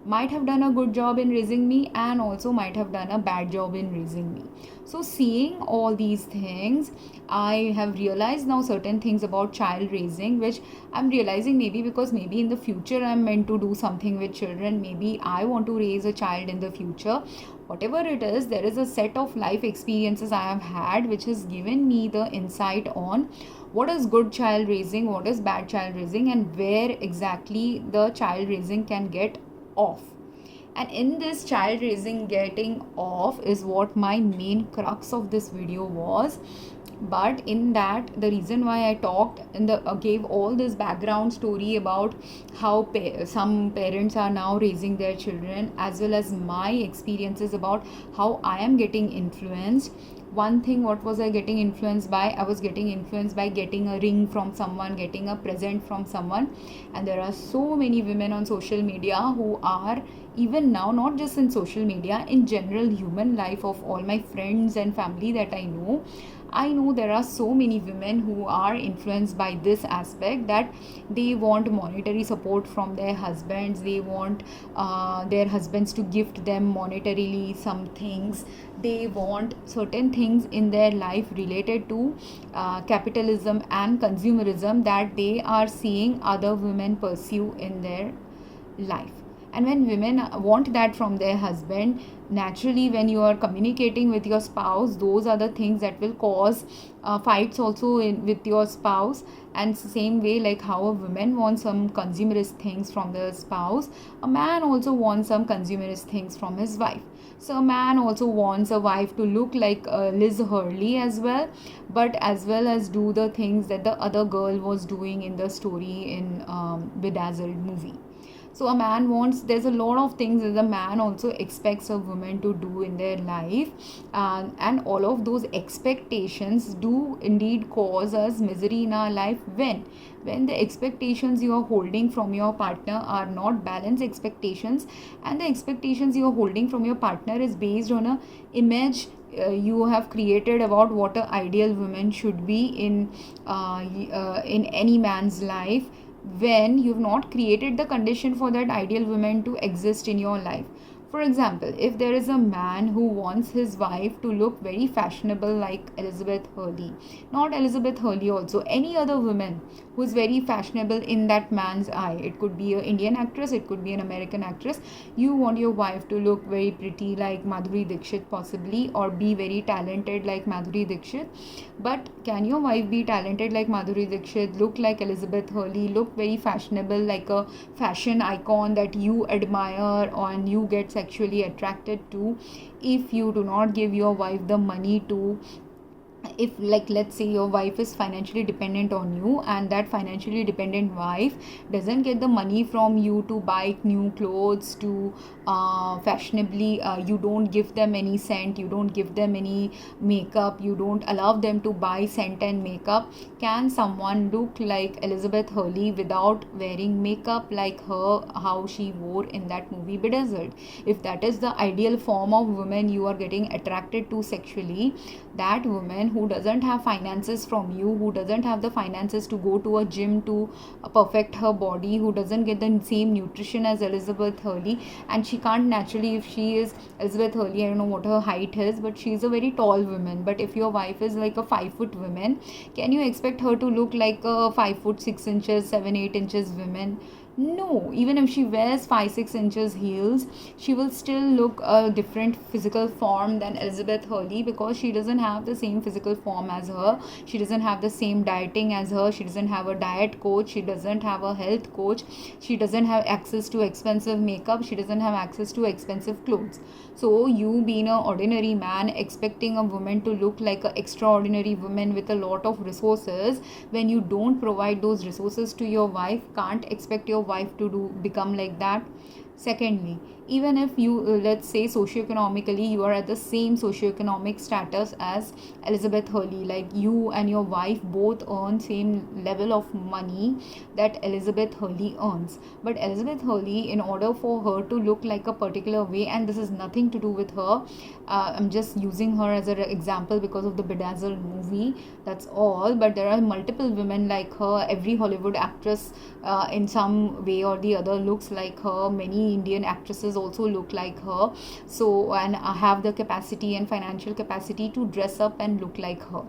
might have done a good job in raising me and also might have done a bad job in raising me. So seeing all these things, I have realized now certain things about child raising, which I'm realizing maybe because maybe in the future I'm meant to do something with children. Maybe I want to raise a child in the future. Whatever it is, there is a set of life experiences I have had which has given me the insight on what is good child raising, what is bad child raising, and where exactly the child raising can get off. And in this child raising getting off is what my main crux of this video was. But in that, the reason why I talked and gave all this background story about how some parents are now raising their children, as well as my experiences about how I am getting influenced. One thing, what was I getting influenced by? I was getting influenced by getting a ring from someone, getting a present from someone. And there are so many women on social media who are, even now, not just in social media, in general human life, of all my friends and family that I know there are so many women who are influenced by this aspect, that they want monetary support from their husbands. They want their husbands to gift them monetarily some things. They want certain things in their life related to capitalism and consumerism that they are seeing other women pursue in their life. And when women want that from their husband, naturally when you are communicating with your spouse, those are the things that will cause fights also with your spouse. And same way, like how a woman wants some consumerist things from the spouse, a man also wants some consumerist things from his wife. So a man also wants a wife to look like Liz Hurley as well, but as well as do the things that the other girl was doing in the story in Bedazzled movie. So a man wants, there's a lot of things that a man also expects a woman to do in their life, and all of those expectations do indeed cause us misery in our life when the expectations you are holding from your partner are not balanced expectations, and the expectations you are holding from your partner is based on a image you have created about what an ideal woman should be in any man's life, when you've not created the condition for that ideal woman to exist in your life. For example, if there is a man who wants his wife to look very fashionable like Elizabeth Hurley, not Elizabeth Hurley also, any other woman who is very fashionable in that man's eye, it could be an Indian actress, it could be an American actress, you want your wife to look very pretty like Madhuri Dixit possibly, or be very talented like Madhuri Dixit. But can your wife be talented like Madhuri Dixit, look like Elizabeth Hurley, look very fashionable like a fashion icon that you admire and you get sexually attracted to, if you do not give your wife the money to if, like, let's say your wife is financially dependent on you, and that financially dependent wife doesn't get the money from you to buy new clothes, to fashionably, you don't give them any scent, you don't give them any makeup, you don't allow them to buy scent and makeup, can someone look like Elizabeth Hurley without wearing makeup, like her, how she wore in that movie Bedazzled? If that is the ideal form of woman you are getting attracted to sexually, that woman who doesn't have finances from you, who doesn't have the finances to go to a gym to perfect her body, who doesn't get the same nutrition as Elizabeth Hurley, and she can't naturally, if she is Elizabeth Hurley, I don't know what her height is, but she's a very tall woman. But if your wife is like a 5 foot woman, can you expect her to look like a 5 foot 6 inches, 7-8 inches woman? No, even if she wears 5-6 inches heels, she will still look a different physical form than Elizabeth Hurley, because she doesn't have the same physical form as her. She doesn't have the same dieting as her. She doesn't have a diet coach. She doesn't have a health coach. She doesn't have access to expensive makeup. She doesn't have access to expensive clothes. So you, being an ordinary man, expecting a woman to look like an extraordinary woman with a lot of resources, when you don't provide those resources to your wife, can't expect your wife to become like that. Secondly, even if you, let's say socioeconomically, you are at the same socioeconomic status as Elizabeth Hurley, like you and your wife both earn same level of money that Elizabeth Hurley earns, but Elizabeth Hurley, in order for her to look like a particular way, and this is nothing to do with her, I'm just using her as an example because of the Bedazzled movie, that's all, but there are multiple women like her. Every Hollywood actress in some way or the other looks like her. Many Indian actresses also look like her, so, and have the capacity and financial capacity to dress up and look like her,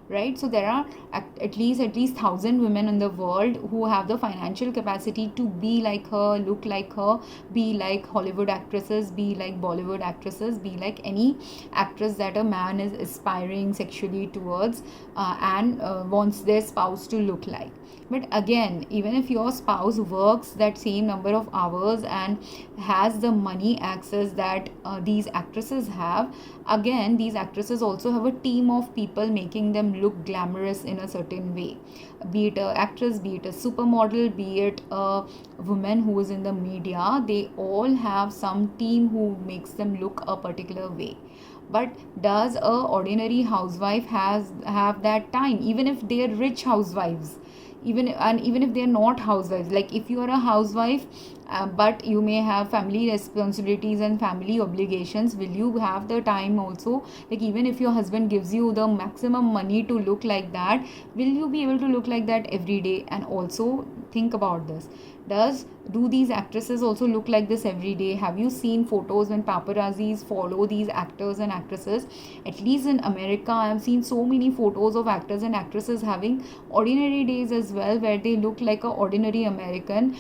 right? So there are at least 1,000 women in the world who have the financial capacity to be like her, look like her, be like Hollywood actresses, be like Bollywood actresses, be like any actress that a man is aspiring sexually towards, and wants their spouse to look like. But again, even if your spouse works that same number of hours and has the money access that these actresses have, again, these actresses also have a team of people making them look glamorous in a certain way. Be it an actress, be it a supermodel, be it a woman who is in the media, they all have some team who makes them look a particular way. But does a ordinary housewife have that time, even if they are rich housewives? Even if they are not housewives, like if you are a housewife, but you may have family responsibilities and family obligations, will you have the time also? Like, even if your husband gives you the maximum money to look like that, will you be able to look like that every day? And also think about this, do these actresses also look like this every day? Have you seen photos when paparazzis follow these actors and actresses? At least in America, I have seen so many photos of actors and actresses having ordinary days as well, where they look like a ordinary American,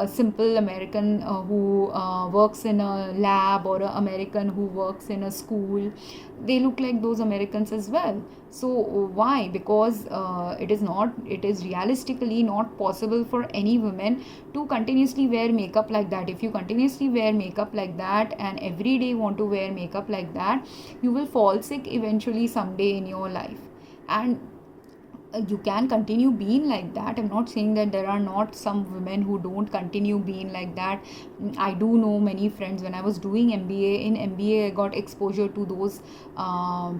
simple American who works in a lab, or an American who works in a school. They look like those Americans as well. So why? Because it is realistically not possible for any woman to continuously wear makeup like that. If you continuously wear makeup like that and every day want to wear makeup like that, you will fall sick eventually someday in your life. And you can continue being like that. I'm not saying that there are not some women who don't continue being like that. I do know many friends. When I was doing MBA, I got exposure to those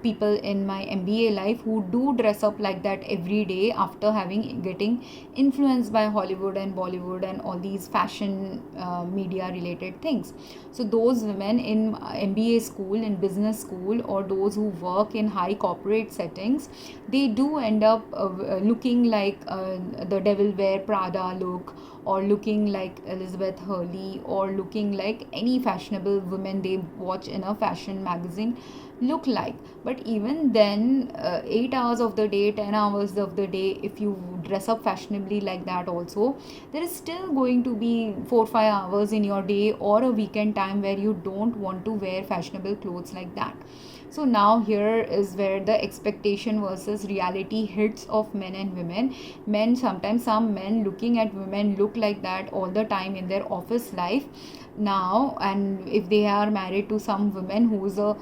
people in my MBA life who do dress up like that every day after getting influenced by Hollywood and Bollywood and all these fashion media related things. So those women in MBA school, in business school, or those who work in high corporate settings, they do end up looking like the Devil Wear Prada look, or looking like Elizabeth Hurley, or looking like any fashionable woman they watch in a fashion magazine look like. But even then, 8 hours of the day, 10 hours of the day, if you dress up fashionably like that also, there is still going to be 4-5 hours in your day or a weekend time where you don't want to wear fashionable clothes like that. So now here is where the expectation versus reality hits of men and women. Sometimes some men looking at women look like that all the time in their office life now, and if they are married to some women who is a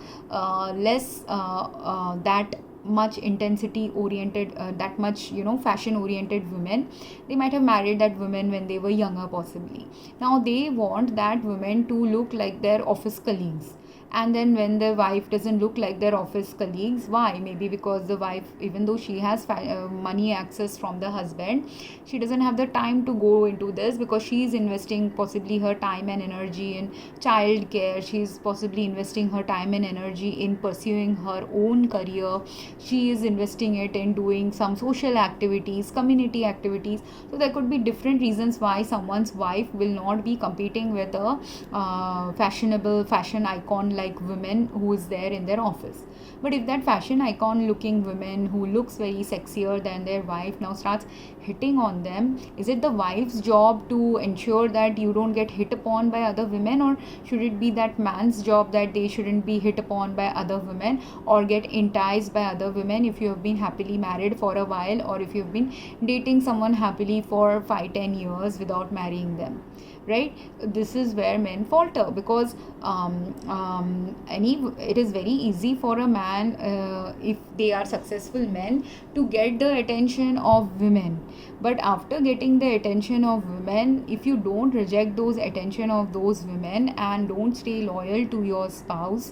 less that much intensity oriented, that much fashion oriented women. They might have married that women when they were younger possibly. Now they want that women to look like their office colleagues, and then when the wife doesn't look like their office colleagues, why? Maybe because the wife, even though she has money access from the husband, she doesn't have the time to go into this, because she is investing possibly her time and energy in child care. She is possibly investing her time and energy in pursuing her own career. She is investing it in doing some social activities, community activities. So there could be different reasons why someone's wife will not be competing with a fashionable fashion icon like women who is there in their office. But if that fashion icon looking woman who looks very sexier than their wife now starts hitting on them, is it the wife's job to ensure that you don't get hit upon by other women, or should it be that man's job that they shouldn't be hit upon by other women or get enticed by other women if you have been happily married for a while, or if you've been dating someone happily for 5-10 years without marrying them? Right? This is where men falter, because it is very easy for a man, if they are successful men, to get the attention of women. But after getting the attention of women, if you don't reject those attention of those women and don't stay loyal to your spouse,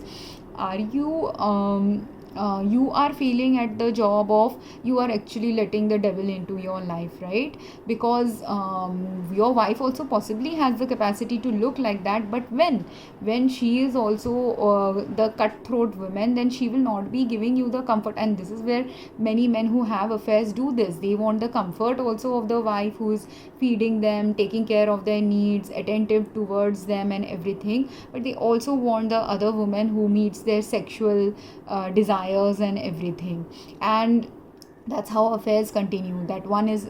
are you are failing at the job of, you are actually letting the devil into your life, right? Because your wife also possibly has the capacity to look like that, but when she is also the cutthroat woman, then she will not be giving you the comfort. And this is where many men who have affairs do this. They want the comfort also of the wife who is feeding them, taking care of their needs, attentive towards them and everything, but they also want the other woman who meets their sexual desires and everything. And that's how affairs continue. That one is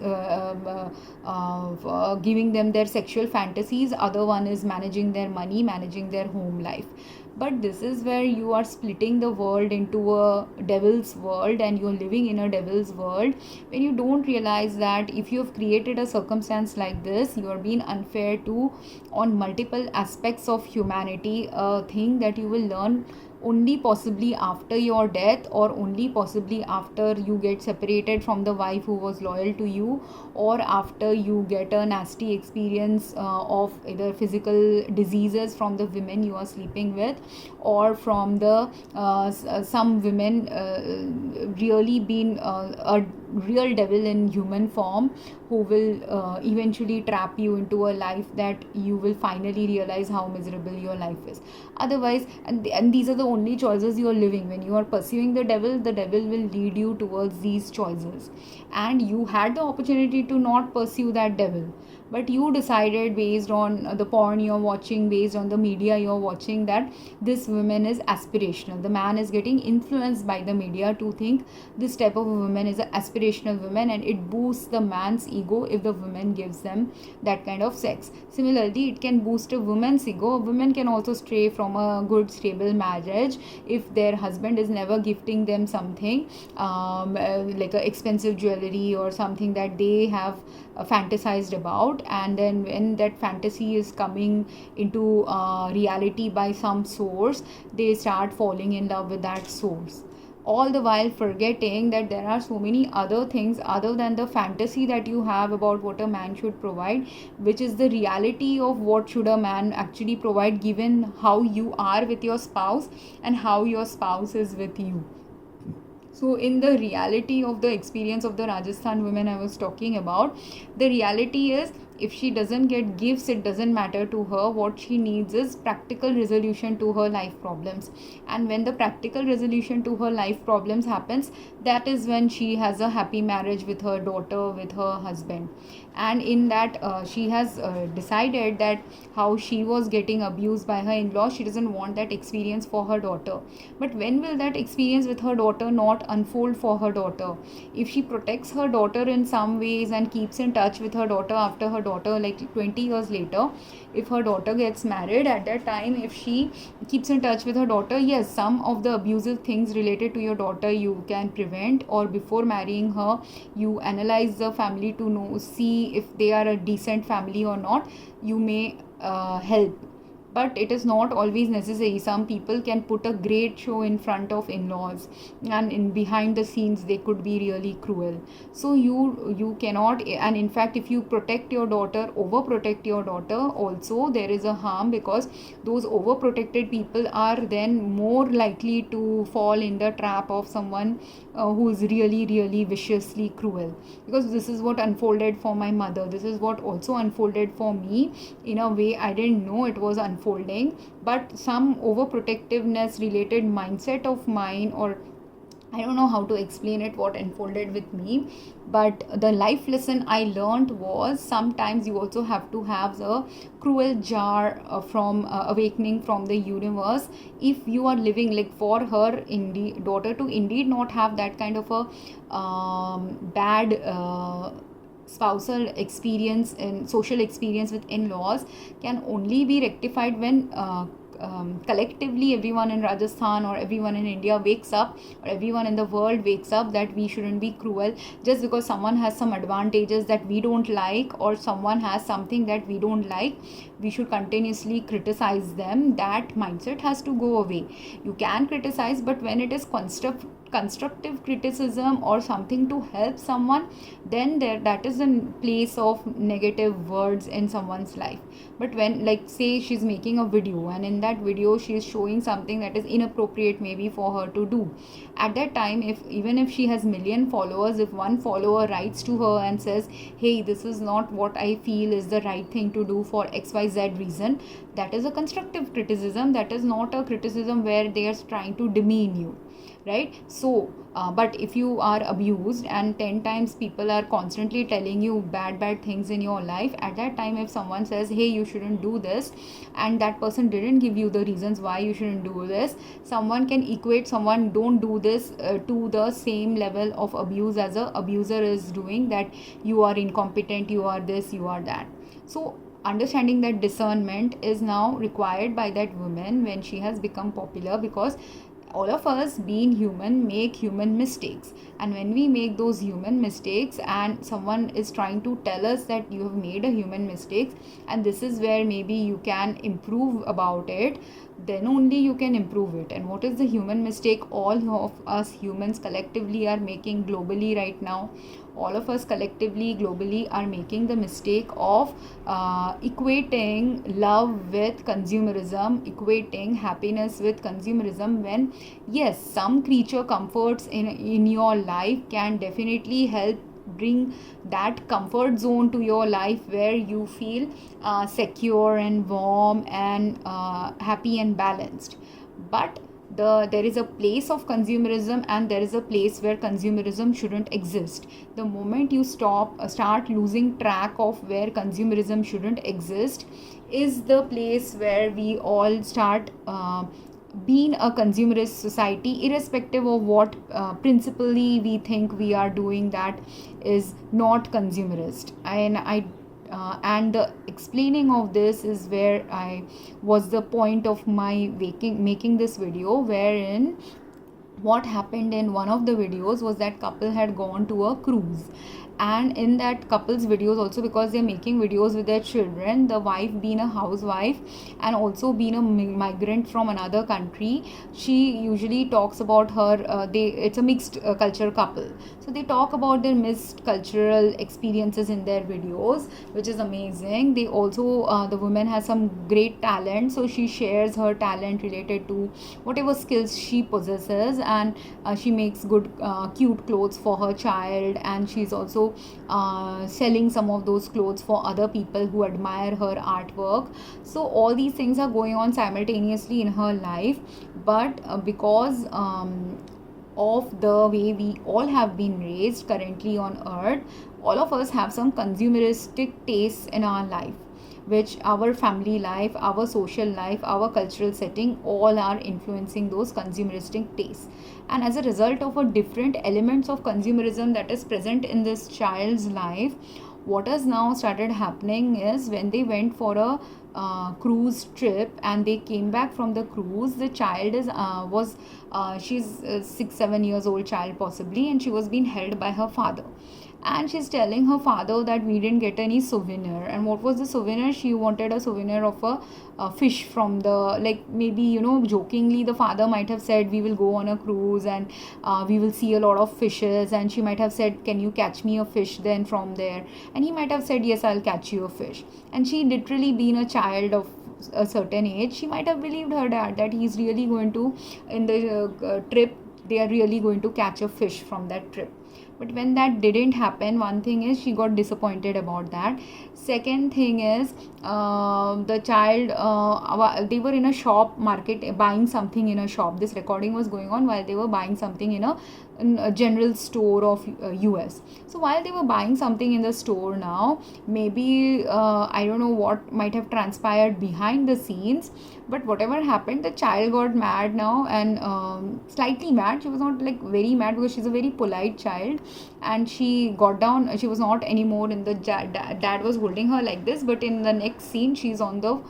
giving them their sexual fantasies, other one is managing their money, managing their home life. But this is where you are splitting the world into a devil's world, and you're living in a devil's world, when you don't realize that if you have created a circumstance like this, you are being unfair to on multiple aspects of humanity, a thing that you will learn only possibly after your death, or only possibly after you get separated from the wife who was loyal to you, or after you get a nasty experience of either physical diseases from the women you are sleeping with, or from the some women really been a real devil in human form, who will eventually trap you into a life that you will finally realize how miserable your life is. Otherwise, and these are the only choices you are living. When you are pursuing the devil will lead you towards these choices, and you had the opportunity to not pursue that devil, but you decided based on the porn you're watching, based on the media you're watching, that this woman is aspirational. The man is getting influenced by the media to think this type of a woman is an aspirational woman, and it boosts the man's ego if the woman gives them that kind of sex. Similarly, it can boost a woman's ego. A woman can also stray from a good stable marriage if their husband is never gifting them something like a expensive jewelry or something that they have fantasized about, and then when that fantasy is coming into reality by some source, they start falling in love with that source, all the while forgetting that there are so many other things other than the fantasy that you have about what a man should provide, which is the reality of what should a man actually provide, given how you are with your spouse and how your spouse is with you. So in the reality of the experience of the Rajasthan women I was talking about, the reality is, if she doesn't get gifts, it doesn't matter to her. What she needs is practical resolution to her life problems. And when the practical resolution to her life problems happens, that is when she has a happy marriage with her daughter, with her husband. And in that she has decided that how she was getting abused by her in-laws, she doesn't want that experience for her daughter. But when will that experience with her daughter not unfold for her daughter? If she protects her daughter in some ways and keeps in touch with her daughter after her daughter, like 20 years later, if her daughter gets married, at that time, if she keeps in touch with her daughter, yes, some of the abusive things related to your daughter you can prevent, or before marrying her you analyze the family to see if they are a decent family or not. You may help but it is not always necessary. Some people can put a great show in front of in-laws, and in behind the scenes they could be really cruel. So you cannot, and in fact if you protect your daughter, overprotect your daughter, also there is a harm, because those overprotected people are then more likely to fall in the trap of someone who is really really viciously cruel. Because this is what unfolded for my mother, this is what also unfolded for me in a way I didn't know it was unfolding. But some overprotectiveness related mindset of mine, or I don't know how to explain it, what unfolded with me. But the life lesson I learned was, sometimes you also have to have the cruel jar from awakening from the universe. If you are living, like for her indeed daughter to indeed not have that kind of a bad spousal experience and social experience with in-laws, can only be rectified when collectively everyone in Rajasthan or everyone in India wakes up, or everyone in the world wakes up, that we shouldn't be cruel just because someone has some advantages that we don't like, or someone has something that we don't like. We should continuously criticize them. That mindset has to go away. You can criticize, but when it is constructive criticism or something to help someone, then that is a place of negative words in someone's life. But when, like, say she's making a video, and in that video she is showing something that is inappropriate maybe for her to do, at that time, if even if she has million followers, if one follower writes to her and says, hey, this is not what I feel is the right thing to do for XYZ reason, that is a constructive criticism. That is not a criticism where they are trying to demean you, right? So but if you are abused and 10 times people are constantly telling you bad things in your life, at that time if someone says, hey, you shouldn't do this, and that person didn't give you the reasons why you shouldn't do this, someone can equate someone don't do this to the same level of abuse as a abuser is doing, that you are incompetent, you are this, you are that. So understanding that discernment is now required by that woman when she has become popular, because all of us being human make human mistakes, and when we make those human mistakes and someone is trying to tell us that you have made a human mistake and this is where maybe you can improve about it, then only you can improve it. And what is the human mistake all of us humans collectively are making globally right now? All of us collectively globally are making the mistake of equating love with consumerism, equating happiness with consumerism, when yes, some creature comforts in your life can definitely help bring that comfort zone to your life where you feel secure and warm and happy and balanced. But there is a place of consumerism, and there is a place where consumerism shouldn't exist. The moment you start losing track of where consumerism shouldn't exist, is the place where we all start being a consumerist society, irrespective of what principally we think we are doing that is not consumerist. And the explaining of this is where I was the point of my making this video, wherein what happened in one of the videos was that couple had gone to a cruise, and in that couple's videos also, because they're making videos with their children, the wife being a housewife and also being a migrant from another country, she usually talks about her it's a mixed culture couple, so they talk about their mixed cultural experiences in their videos, which is amazing. They also the woman has some great talent, so she shares her talent related to whatever skills she possesses, and she makes good cute clothes for her child, and she's also selling some of those clothes for other people who admire her artwork. So all these things are going on simultaneously in her life, but because of the way we all have been raised currently on earth, all of us have some consumeristic tastes in our life, which our family life, our social life, our cultural setting, all are influencing those consumeristic tastes. And as a result of a different elements of consumerism that is present in this child's life, what has now started happening is, when they went for a cruise trip and they came back from the cruise, the child she's a 6-7 years old child possibly, and she was being held by her father. and she's telling her father that we didn't get any souvenir. And what was the souvenir? She wanted a souvenir of a fish from the, like, maybe, jokingly the father might have said we will go on a cruise and we will see a lot of fishes, and she might have said, can you catch me a fish then from there? And he might have said, yes, I'll catch you a fish. And she literally, being a child of a certain age, she might have believed her dad that he's really going to, in the trip, they are really going to catch a fish from that trip. But when that didn't happen, one thing is she got disappointed about that. Second thing is, the child, they were in a shop market buying something in a shop. This recording was going on while they were buying something in a general store of US. So while they were buying something in the store, now maybe I don't know what might have transpired behind the scenes, but whatever happened, the child got mad now, and slightly mad. She was not like very mad because she's a very polite child, and she got down. She was not anymore in the dad was holding her like this, but in the next scene she's on the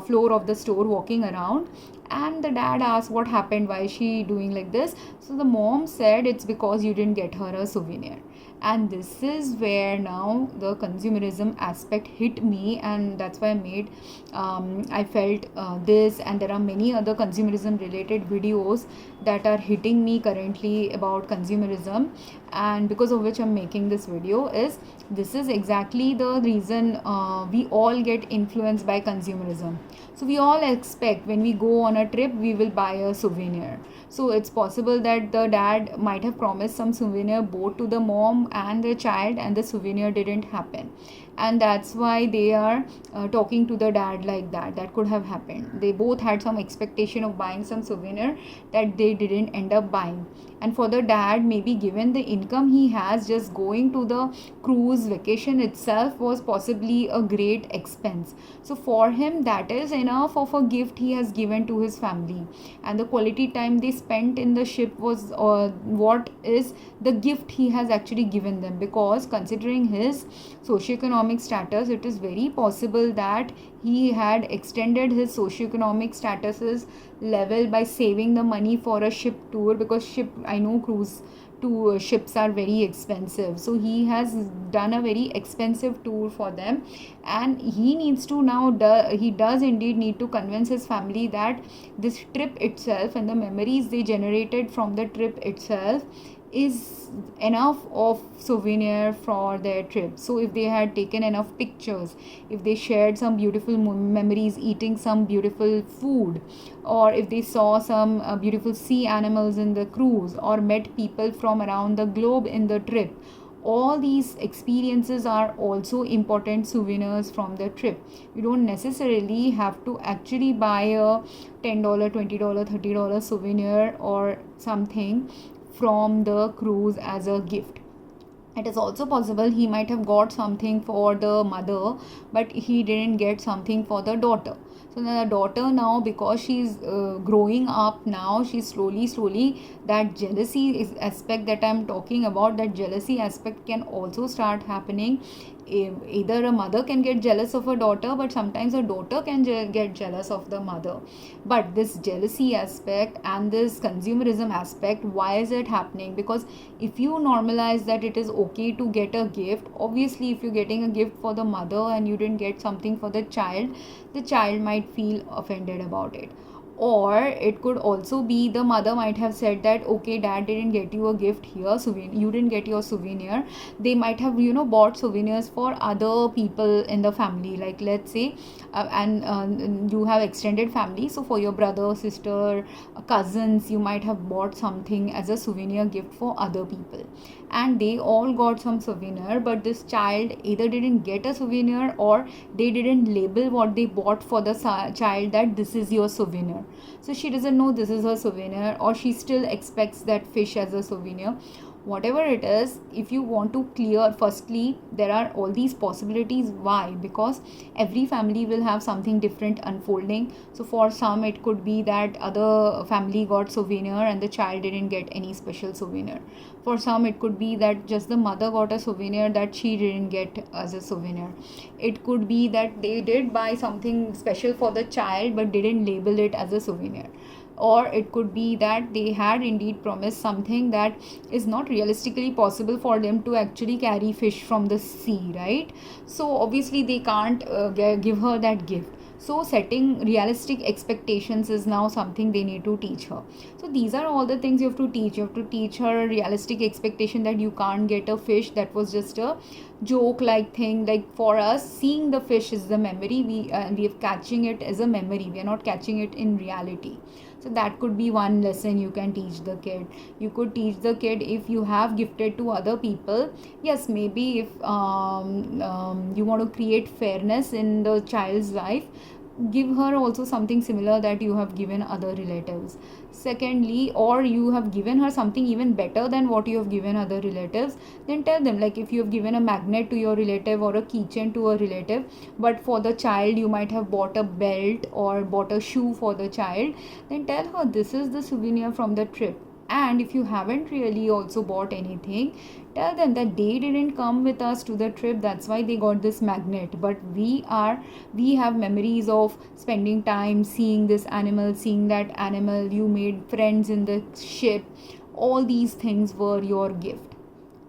floor of the store walking around. And the dad asked what happened, why is she doing like this? So the mom said, it's because you didn't get her a souvenir. And this is where now the consumerism aspect hit me, and that's why I felt this. And there are many other consumerism related videos that are hitting me currently about consumerism, and because of which I'm making this video. This is exactly the reason we all get influenced by consumerism. So we all expect when we go on a trip we will buy a souvenir. So it's possible that the dad might have promised some souvenir both to the mom and the child, and the souvenir didn't happen. And that's why they are talking to the dad like that. That could have happened. They both had some expectation of buying some souvenir that they didn't end up buying. And for the dad, maybe given the income he has, just going to the cruise vacation itself was possibly a great expense. So for him, that is enough of a gift he has given to his family. And the quality time they spent in the ship was what is the gift he has actually given them. Because considering his socioeconomic status, it is very possible that he had extended his socioeconomic status's level by saving the money for a ship tour, because cruise to ships are very expensive. So he has done a very expensive tour for them, and he needs to now he does indeed need to convince his family that this trip itself and the memories they generated from the trip itself is enough of souvenir for their trip. So if they had taken enough pictures, if they shared some beautiful memories eating some beautiful food, or if they saw some beautiful sea animals in the cruise, or met people from around the globe in the trip, all these experiences are also important souvenirs from the trip. You don't necessarily have to actually buy a $10, $20, $30 souvenir or something from the cruise as a gift. It is also possible he might have got something for the mother, but he didn't get something for the daughter. So the daughter now, because she's growing up now, she's slowly that jealousy aspect that I'm talking about, that jealousy aspect can also start happening. Either a mother can get jealous of a daughter, but sometimes a daughter can get jealous of the mother. But this jealousy aspect and this consumerism aspect, why is it happening? Because if you normalize that it is okay to get a gift, obviously if you're getting a gift for the mother and you didn't get something for the child might feel offended about it. Or it could also be the mother might have said that, okay, dad didn't get you a gift here, you didn't get your souvenir. They might have bought souvenirs for other people in the family, like let's say and you have extended family, so for your brother, sister, cousins, you might have bought something as a souvenir gift for other people, and they all got some souvenir, but this child either didn't get a souvenir or they didn't label what they bought for the child that this is your souvenir. So she doesn't know this is her souvenir, or she still expects that fish as a souvenir. Whatever it is, if you want to clear, firstly, there are all these possibilities. Why? Because every family will have something different unfolding. So for some it could be that other family got souvenir and the child didn't get any special souvenir. For some it could be that just the mother got a souvenir that she didn't get as a souvenir. It could be that they did buy something special for the child but didn't label it as a souvenir. or it could be that they had indeed promised something that is not realistically possible for them to actually carry fish from the sea, right? So obviously they can't give her that gift. So setting realistic expectations is now something they need to teach her. So these are all the things you have to teach. You have to teach her a realistic expectation that you can't get a fish. That was just a joke like thing. Like for us, seeing the fish is the memory. We are catching it as a memory. We are not catching it in reality. So that could be one lesson you can teach the kid. You could teach the kid, if you have gifted to other people, yes, maybe if you want to create fairness in the child's life, give her also something similar that you have given other relatives. Secondly, or you have given her something even better than what you have given other relatives, then tell them, like if you have given a magnet to your relative or a keychain to a relative, but for the child you might have bought a belt or bought a shoe for the child, then tell her this is the souvenir from the trip. And if you haven't really also bought anything, tell them that they didn't come with us to the trip, that's why they got this magnet, but we have memories of spending time seeing this animal, seeing that animal, you made friends in the ship, all these things were your gift,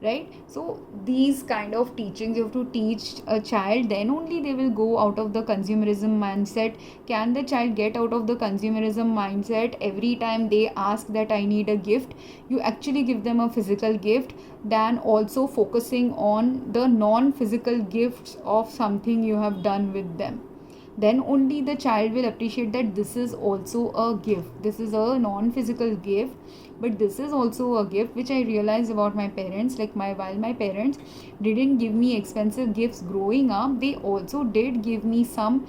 right? So these kind of teachings you have to teach a child, then only they will go out of the consumerism mindset. Can the child get out of the consumerism mindset? Every time they ask that I need a gift, you actually give them a physical gift, than also focusing on the non-physical gifts of something you have done with them. Then only the child will appreciate that this is also a gift. This is a non-physical gift, but this is also a gift, which I realized about my parents. Like while my parents didn't give me expensive gifts growing up, they also did give me some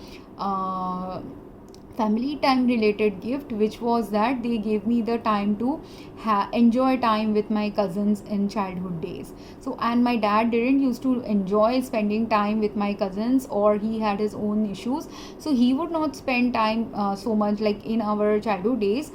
family time related gift, which was that they gave me the time to enjoy time with my cousins in childhood days. So, and my dad didn't used to enjoy spending time with my cousins, or he had his own issues, so he would not spend time so much. Like in our childhood days,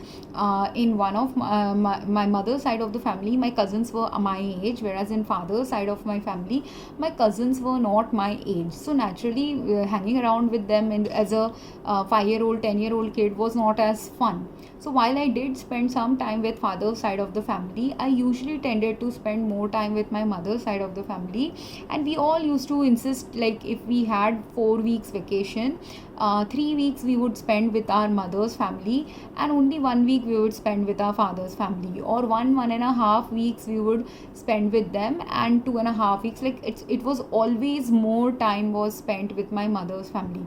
in one of my mother's side of the family, my cousins were my age, whereas in father's side of my family, my cousins were not my age. So naturally, hanging around with them as a 5-year-old 10-year-old kid was not as fun. So while I did spend some time with father's side of the family, I usually tended to spend more time with my mother's side of the family. And we all used to insist, like if we had 4 weeks vacation, 3 weeks we would spend with our mother's family, and only 1 week we would spend with our father's family, or 1.5 weeks we would spend with them, and 2.5 weeks, like it was always more time was spent with my mother's family.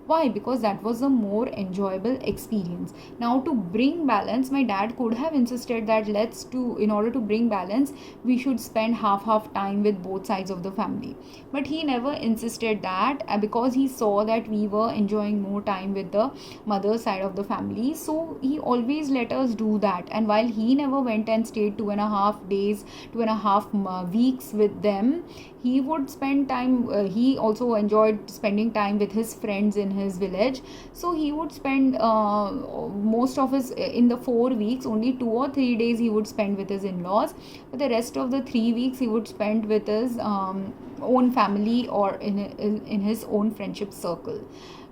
Why? Because that was a more enjoyable experience. Now to bring balance, my dad could have insisted that in order to bring balance, we should spend half time with both sides of the family. But he never insisted that, because he saw that we were enjoying more time with the mother's side of the family. So he always let us do that. And while he never went and stayed 2.5 days, 2.5 weeks with them, he would spend time, he also enjoyed spending time with his friends in his village. So he would spend most of his, in the 4 weeks, only 2 or 3 days he would spend with his in-laws, but the rest of the 3 weeks he would spend with his own family, or in his own friendship circle.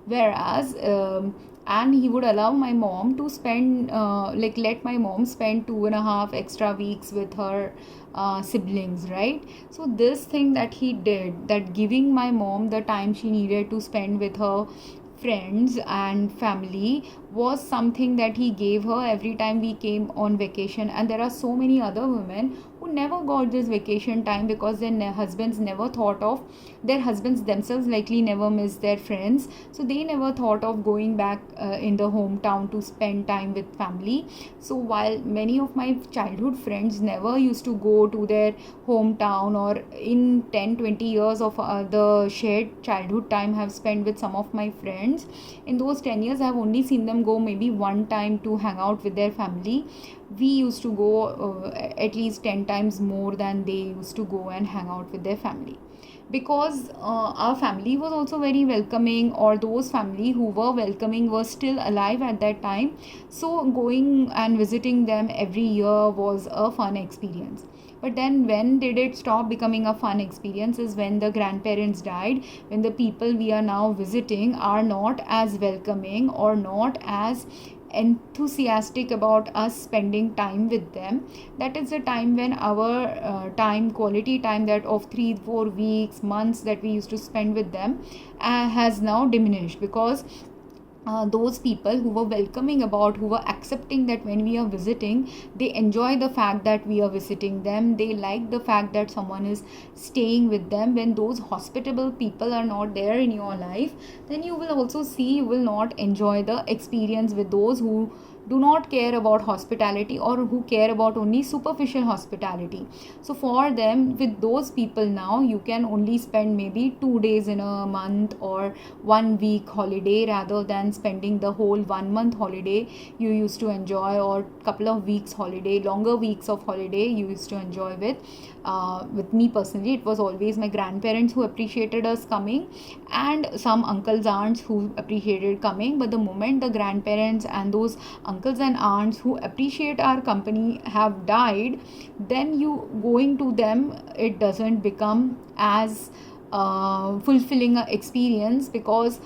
Whereas and he would allow my mom to spend let my mom spend 2.5 extra weeks with her siblings, right? So this thing that he did, that giving my mom the time she needed to spend with her friends and family, was something that he gave her every time we came on vacation. And there are so many other women who never got this vacation time, because their husbands never thought of, their husbands themselves likely never missed their friends, so they never thought of going back in the hometown to spend time with family. So while many of my childhood friends never used to go to their hometown, or in 10-20 years of the shared childhood time have spent with some of my friends, in those 10 years I have only seen them go maybe one time to hang out with their family. We used to go at least 10 times more than they used to go and hang out with their family, because our family was also very welcoming, or those family who were welcoming were still alive at that time. So going and visiting them every year was a fun experience. But then when did it stop becoming a fun experience is when the grandparents died, when the people we are now visiting are not as welcoming, or not as enthusiastic about us spending time with them. That is the time when our time, quality time, that of 3 4 weeks, months that we used to spend with them has now diminished, because those people who were welcoming about, who were accepting that when we are visiting, they enjoy the fact that we are visiting them, they like the fact that someone is staying with them. When those hospitable people are not there in your life, then you will also see, you will not enjoy the experience with those who do not care about hospitality, or who care about only superficial hospitality. So for them, with those people, now you can only spend maybe 2 days in a month or 1 week holiday, rather than spending the whole 1 month holiday you used to enjoy, or couple of weeks holiday, longer weeks of holiday you used to enjoy with me personally. It was always my grandparents who appreciated us coming, and some uncles, aunts who appreciated coming. But the moment the grandparents and those uncles and aunts who appreciate our company have died, then you going to them, it doesn't become as fulfilling a experience, because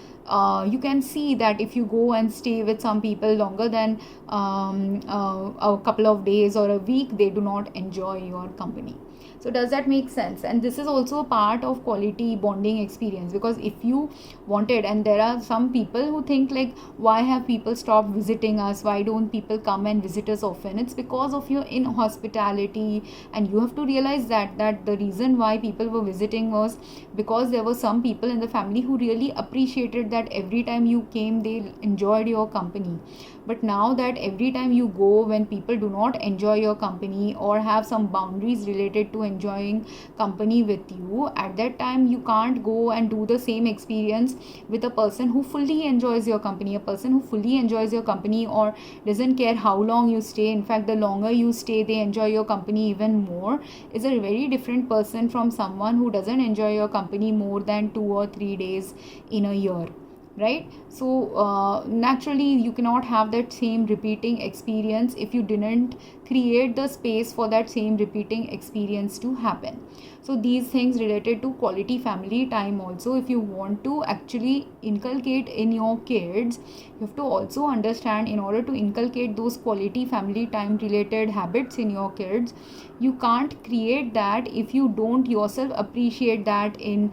you can see that if you go and stay with some people longer than a couple of days or a week, they do not enjoy your company. So does that make sense? And this is also a part of quality bonding experience, because if you wanted, and there are some people who think like, why have people stopped visiting us, why don't people come and visit us often? It's because of your inhospitality. And you have to realize that the reason why people were visiting was because there were some people in the family who really appreciated that every time you came, they enjoyed your company. But now that every time you go, when people do not enjoy your company, or have some boundaries related to enjoying company with you, at that time you can't go and do the same experience with a person who fully enjoys your company. A person who fully enjoys your company, or doesn't care how long you stay, in fact the longer you stay, they enjoy your company even more, is a very different person from someone who doesn't enjoy your company more than 2 or 3 days in a year, right? So naturally you cannot have that same repeating experience if you didn't create the space for that same repeating experience to happen. So these things related to quality family time also, if you want to actually inculcate in your kids, you have to also understand, in order to inculcate those quality family time related habits in your kids, you can't create that if you don't yourself appreciate that in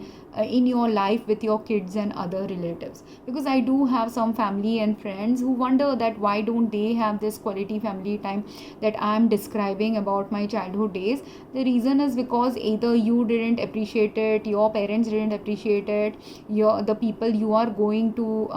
your life with your kids and other relatives. Because I do have some family and friends who wonder that why don't they have this quality family time that I am describing about my childhood days. The reason is because either you didn't appreciate it, your parents didn't appreciate it, the people you are going to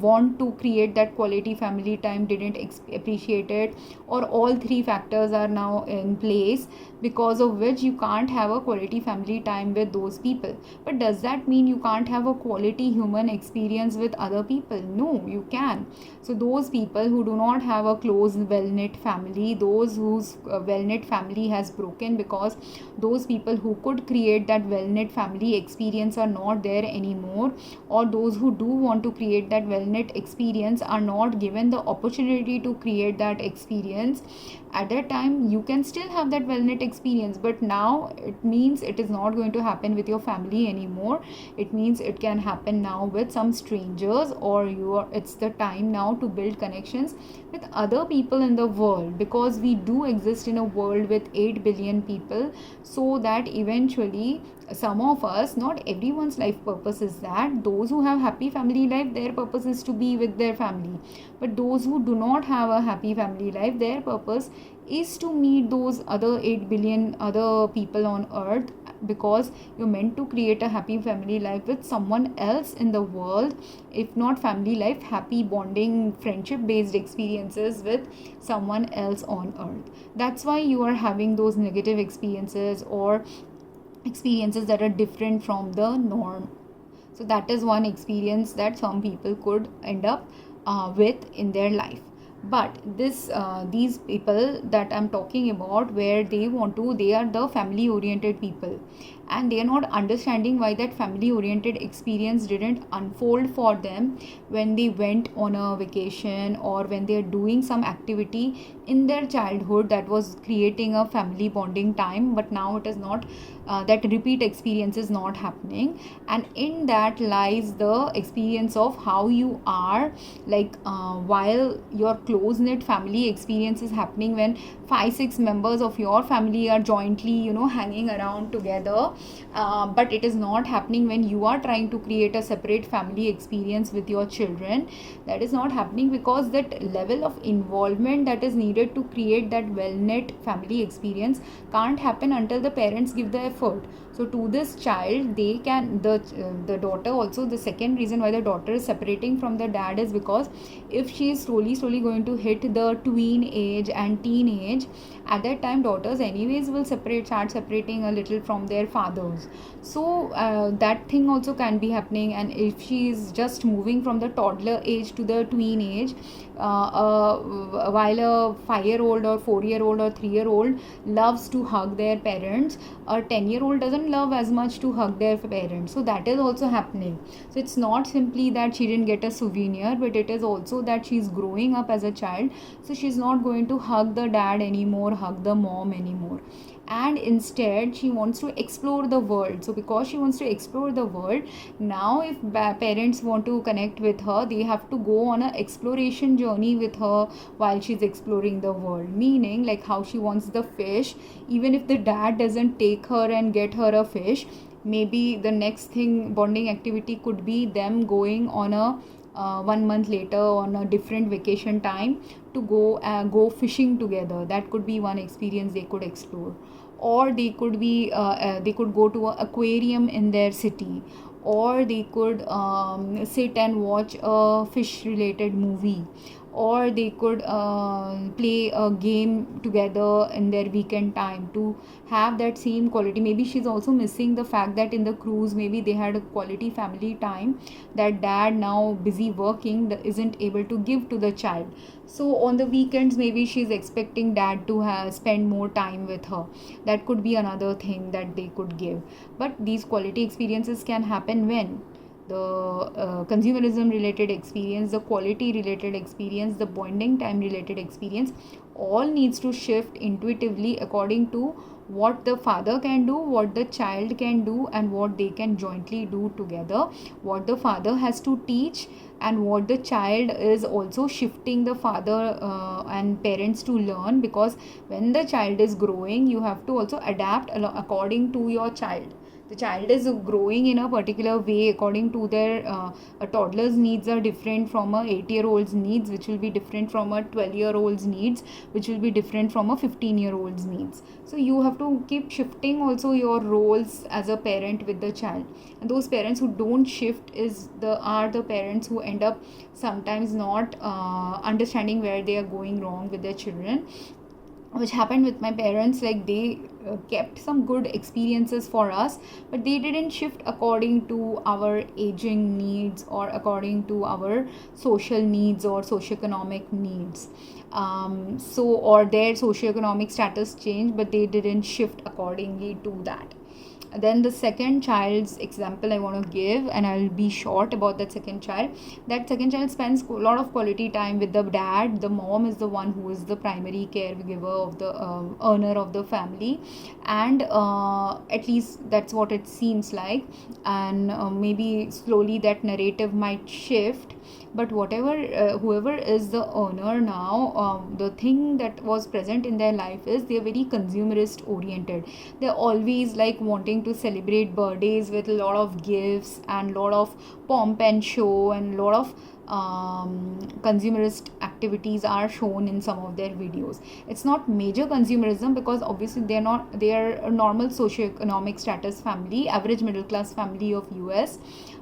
want to create that quality family time didn't appreciate it, or all three factors are now in place, because of which you can't have a quality family time with those people. But does that mean you can't have a quality human experience with other people? No, you can. So those people who do not have a close, well-knit family, those whose well-knit family has broken because those people who could create that well-knit family experience are not there anymore, or those who do want to create that well-knit experience are not given the opportunity to create that experience, at that time you can still have that well-knit experience. But now it means it is not going to happen with your family anymore. It means it can happen now with some strangers, or it's the time now to build connections with other people in the world, because we do exist in a world with 8 billion people. So that eventually some of us, not everyone's life purpose is that. Those who have happy family life, their purpose is to be with their family. But those who do not have a happy family life, their purpose is to meet those other 8 billion other people on earth, because you're meant to create a happy family life with someone else in the world. If not family life, happy bonding, friendship based experiences with someone else on earth. That's why you are having those negative experiences, or experiences that are different from the norm. So that is one experience that some people could end up with in their life. But these people that I'm talking about, where they are the family oriented people, and they are not understanding why that family oriented experience didn't unfold for them when they went on a vacation, or when they are doing some activity in their childhood that was creating a family bonding time, but now it is not, that repeat experience is not happening. And in that lies the experience of how you are, like while your close knit family experience is happening when 5-6 members of your family are jointly hanging around together, but it is not happening when you are trying to create a separate family experience with your children. That is not happening because that level of involvement that is needed to create that well knit family experience can't happen until the parents give the effort. So to this child, they can, the daughter also, the second reason why the daughter is separating from the dad is because if she is slowly going to hit the tween age and teenage, at that time daughters anyways will start separating a little from their fathers. So that thing also can be happening. And if she is just moving from the toddler age to the tween age, while a 5-year-old or 4-year-old or 3-year-old loves to hug their parents, a 10-year-old doesn't love as much to hug their parents. So that is also happening. So it's not simply that she didn't get a souvenir, but it is also that she's growing up as a child, so she's not going to hug the dad anymore, hug the mom anymore, and instead she wants to explore the world. So because she wants to explore the world, now if parents want to connect with her, they have to go on an exploration journey with her while she's exploring the world. Meaning, like how she wants the fish, even if the dad doesn't take her and get her a fish, maybe the next thing bonding activity could be them going on a 1 month later on a different vacation time to go fishing together. That could be one experience they could explore. Or they could be they could go to an aquarium in their city, or they could sit and watch a fish related movie, or they could play a game together in their weekend time to have that same quality. Maybe she's also missing the fact that in the cruise maybe they had a quality family time that dad, now busy working, isn't able to give to the child. So on the weekends maybe she's expecting dad to spend more time with her. That could be another thing that they could give. But these quality experiences can happen when the consumerism related experience, the quality related experience, the bonding time related experience, all needs to shift intuitively according to what the father can do, what the child can do, and what they can jointly do together, what the father has to teach, and what the child is also shifting the father and parents to learn. Because when the child is growing, you have to also adapt according to your child. The child is growing in a particular way according to their a toddler's needs are different from a 8-year-old's needs, which will be different from a 12-year-old's needs, which will be different from a 15-year-old's needs. So you have to keep shifting also your roles as a parent with the child. And those parents who don't shift are the parents who end up sometimes not understanding where they are going wrong with their children, which happened with my parents. Like they kept some good experiences for us, but they didn't shift according to our aging needs or according to our social needs or socioeconomic needs. Or their socioeconomic status changed, but they didn't shift accordingly to that. Then the second child's example I want to give, and I'll be short about that second child. That second child spends a lot of quality time with the dad. The mom is the one who is the primary caregiver of the earner of the family, and at least that's what it seems like. And maybe slowly that narrative might shift. But whoever is the owner now, the thing that was present in their life is they're very consumerist oriented. They're always like wanting to celebrate birthdays with a lot of gifts and lot of pomp and show, and lot of consumerist activities are shown in some of their videos. It's not major consumerism because obviously they are a normal socioeconomic status family, average middle class family of US,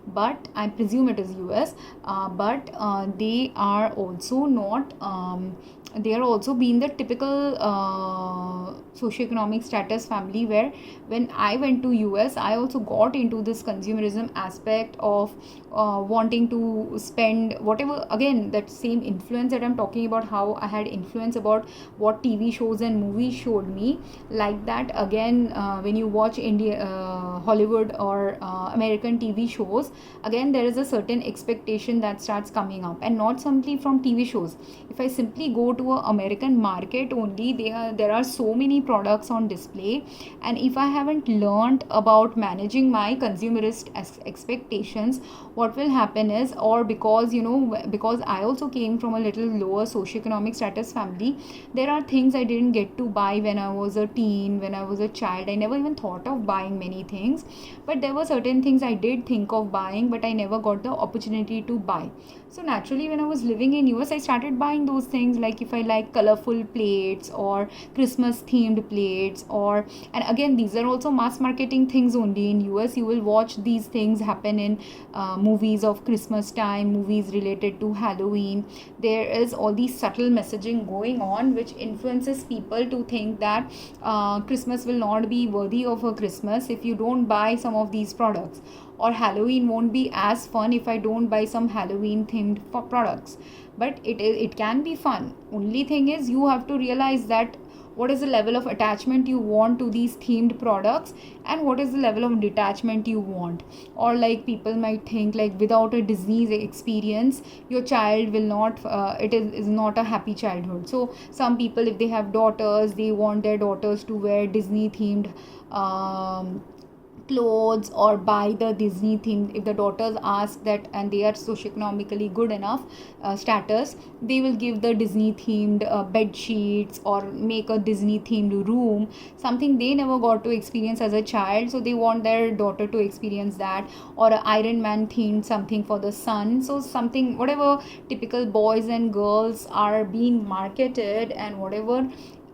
but I presume it is US, but they are also not they are also being the typical socioeconomic status family, where when I went to US, I also got into this consumerism aspect of wanting to spend whatever. Again, that same influence that I'm talking about, how I had influence about what TV shows and movies showed me, like that again, when you watch Hollywood or American TV shows, again there is a certain expectation that starts coming up, and not simply from TV shows. If I simply go to a American market only, there are so many products on display, and if I haven't learned about managing my consumerist expectations, what will happen is, or because because I also came from a little lower socioeconomic status family, there are things I didn't get to buy when I was a teen, when I was a child. I never even thought of buying many things, but there were certain things I did think of buying, but I never got the opportunity to buy. So naturally, when I was living in US, I started buying those things, like if I like colorful plates or Christmas themed plates, and again, these are also mass marketing things only. In US, you will watch these things happen in movies of Christmas time, movies related to Halloween. There is all these subtle messaging going on, which influences people to think that Christmas will not be worthy of a Christmas if you don't buy some of these products, or Halloween won't be as fun if I don't buy some Halloween themed products. But it can be fun. Only thing is, you have to realize that what is the level of attachment you want to these themed products, and what is the level of detachment you want. Or like, people might think like, without a Disney experience, your child will not it is not a happy childhood. So some people, if they have daughters, they want their daughters to wear Disney themed clothes or buy the Disney theme. If the daughters ask that, and they are socioeconomically good enough status, they will give the Disney themed bed sheets, or make a Disney themed room, something they never got to experience as a child. So they want their daughter to experience that, or a Iron Man themed something for the son. So something, whatever typical boys and girls are being marketed, and whatever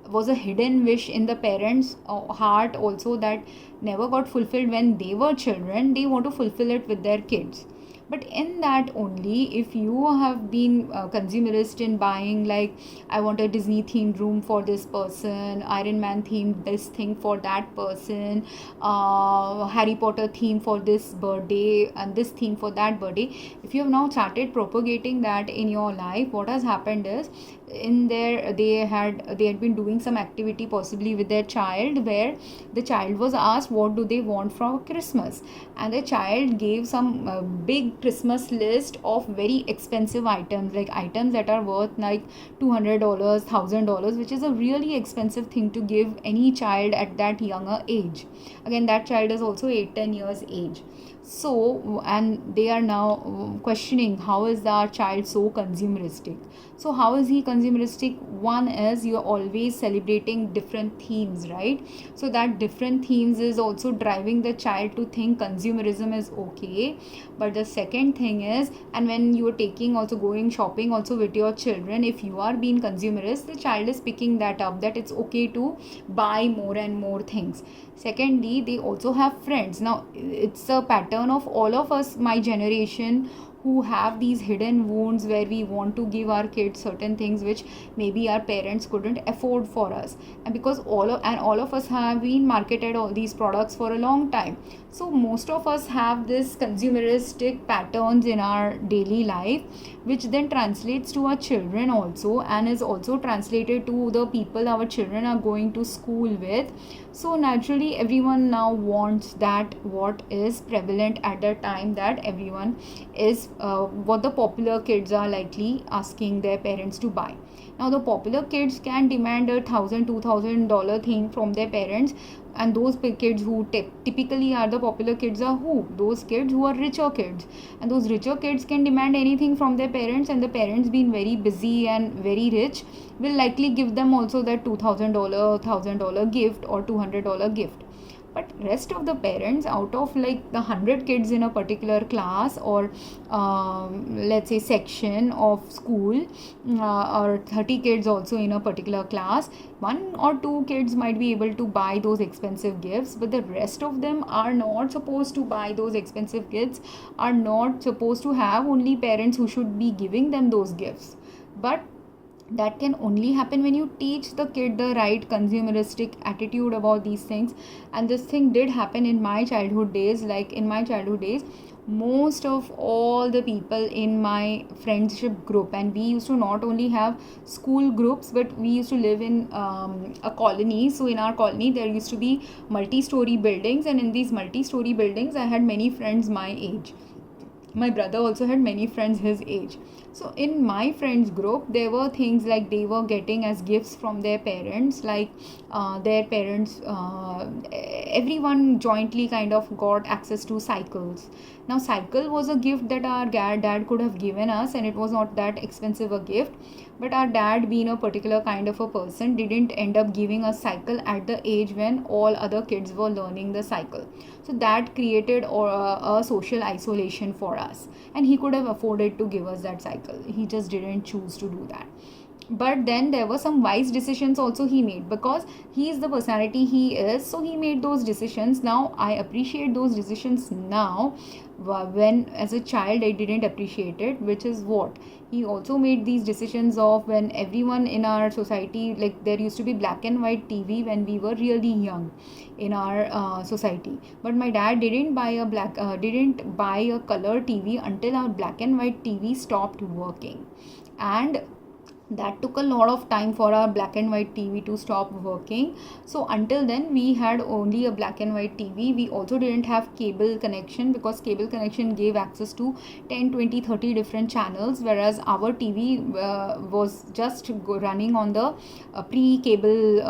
was a hidden wish in the parents' heart also, that never got fulfilled when they were children, they want to fulfill it with their kids. But in that only, if you have been consumerist in buying, like, I want a Disney themed room for this person, Iron Man themed this thing for that person, Harry Potter theme for this birthday, and this theme for that birthday, if you have now started propagating that in your life, what has happened is, in there they had been doing some activity possibly with their child, where the child was asked what do they want for Christmas, and the child gave some big Christmas list of very expensive items, like items that are worth like $200, $1,000, which is a really expensive thing to give any child at that younger age. Again, that child is also 8-10 years age. So, and they are now questioning, how is our child so consumeristic? So how is he consumeristic? One is, you're always celebrating different themes, right? So that different themes is also driving the child to think consumerism is okay. But the second thing is, and when you are taking also going shopping also with your children, if you are being consumerist, the child is picking that up, that it's okay to buy more and more things. Secondly, they also have friends. Now, it's a pattern of all of us, my generation, who have these hidden wounds, where we want to give our kids certain things which maybe our parents couldn't afford for us, and because all of us have been marketed all these products for a long time. So most of us have this consumeristic patterns in our daily life, which then translates to our children also, and is also translated to the people our children are going to school with. So naturally, everyone now wants that what is prevalent at the time, that everyone is what the popular kids are likely asking their parents to buy. Now, the popular kids can demand a $1,000-$2,000 thing from their parents, and those kids who typically are the popular kids are who? Those kids who are richer kids, and those richer kids can demand anything from their parents, and the parents, being very busy and very rich, will likely give them also that $2,000, $1,000 gift or $200 gift. But rest of the parents, out of like the 100 kids in a particular class, or let's say section of school, or 30 kids also in a particular class, 1 or 2 kids might be able to buy those expensive gifts, but the rest of them are not supposed to buy those expensive gifts, are not supposed to have only parents who should be giving them those gifts. But that can only happen when you teach the kid the right consumeristic attitude about these things. And this thing did happen in my childhood days. Like in my childhood days, most of all the people in my friendship group, and we used to not only have school groups, but we used to live in a colony. So in our colony there used to be multi-story buildings, and in these multi-story buildings I had many friends my age. My brother also had many friends his age. So in my friends group there were things like they were getting as gifts from their parents, like their parents, everyone jointly kind of got access to cycles. Now cycle was a gift that our dad could have given us, and it was not that expensive a gift, but our dad, being a particular kind of a person, didn't end up giving a cycle at the age when all other kids were learning the cycle. So that created a social isolation for us, and he could have afforded to give us that cycle. He just didn't choose to do that. But then there were some wise decisions also he made, because he is the personality he is, so he made those decisions. Now I appreciate those decisions now, when as a child I didn't appreciate it, which is what he also made these decisions of when everyone in our society, like there used to be black and white TV when we were really young in our society, but my dad didn't buy a color TV until our black and white TV stopped working. And that took a lot of time for our black and white TV to stop working. So until then we had only a black and white TV. We also didn't have cable connection, because cable connection gave access to 10, 20, 30 different channels, whereas our TV was just running on the pre-cable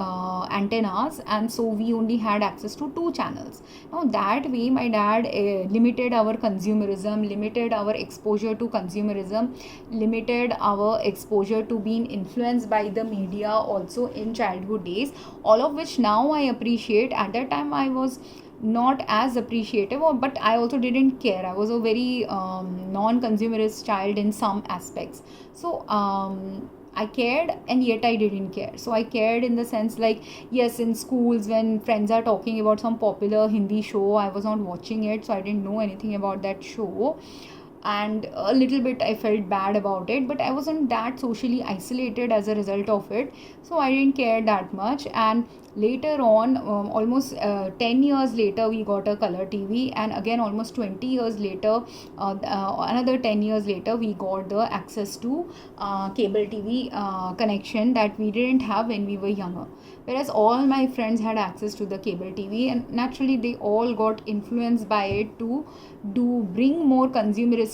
antennas, and so we only had access to 2 channels. Now that way my dad limited our consumerism, limited our exposure to consumerism, limited our exposure to being influenced by the media also in childhood days, all of which now I appreciate. At that time I was not as appreciative, but I also didn't care. I was a very non-consumerist child in some aspects. So I cared, and yet I didn't care. So I cared in the sense, like, yes, in schools when friends are talking about some popular Hindi show, I was not watching it, so I didn't know anything about that show, and a little bit I felt bad about it, but I wasn't that socially isolated as a result of it, so I didn't care that much. And later on, almost 10 years later, we got a color TV, and again almost 20 years later, another 10 years later, we got the access to cable TV connection that we didn't have when we were younger. Whereas all my friends had access to the cable TV, and naturally they all got influenced by it to bring more consumeristic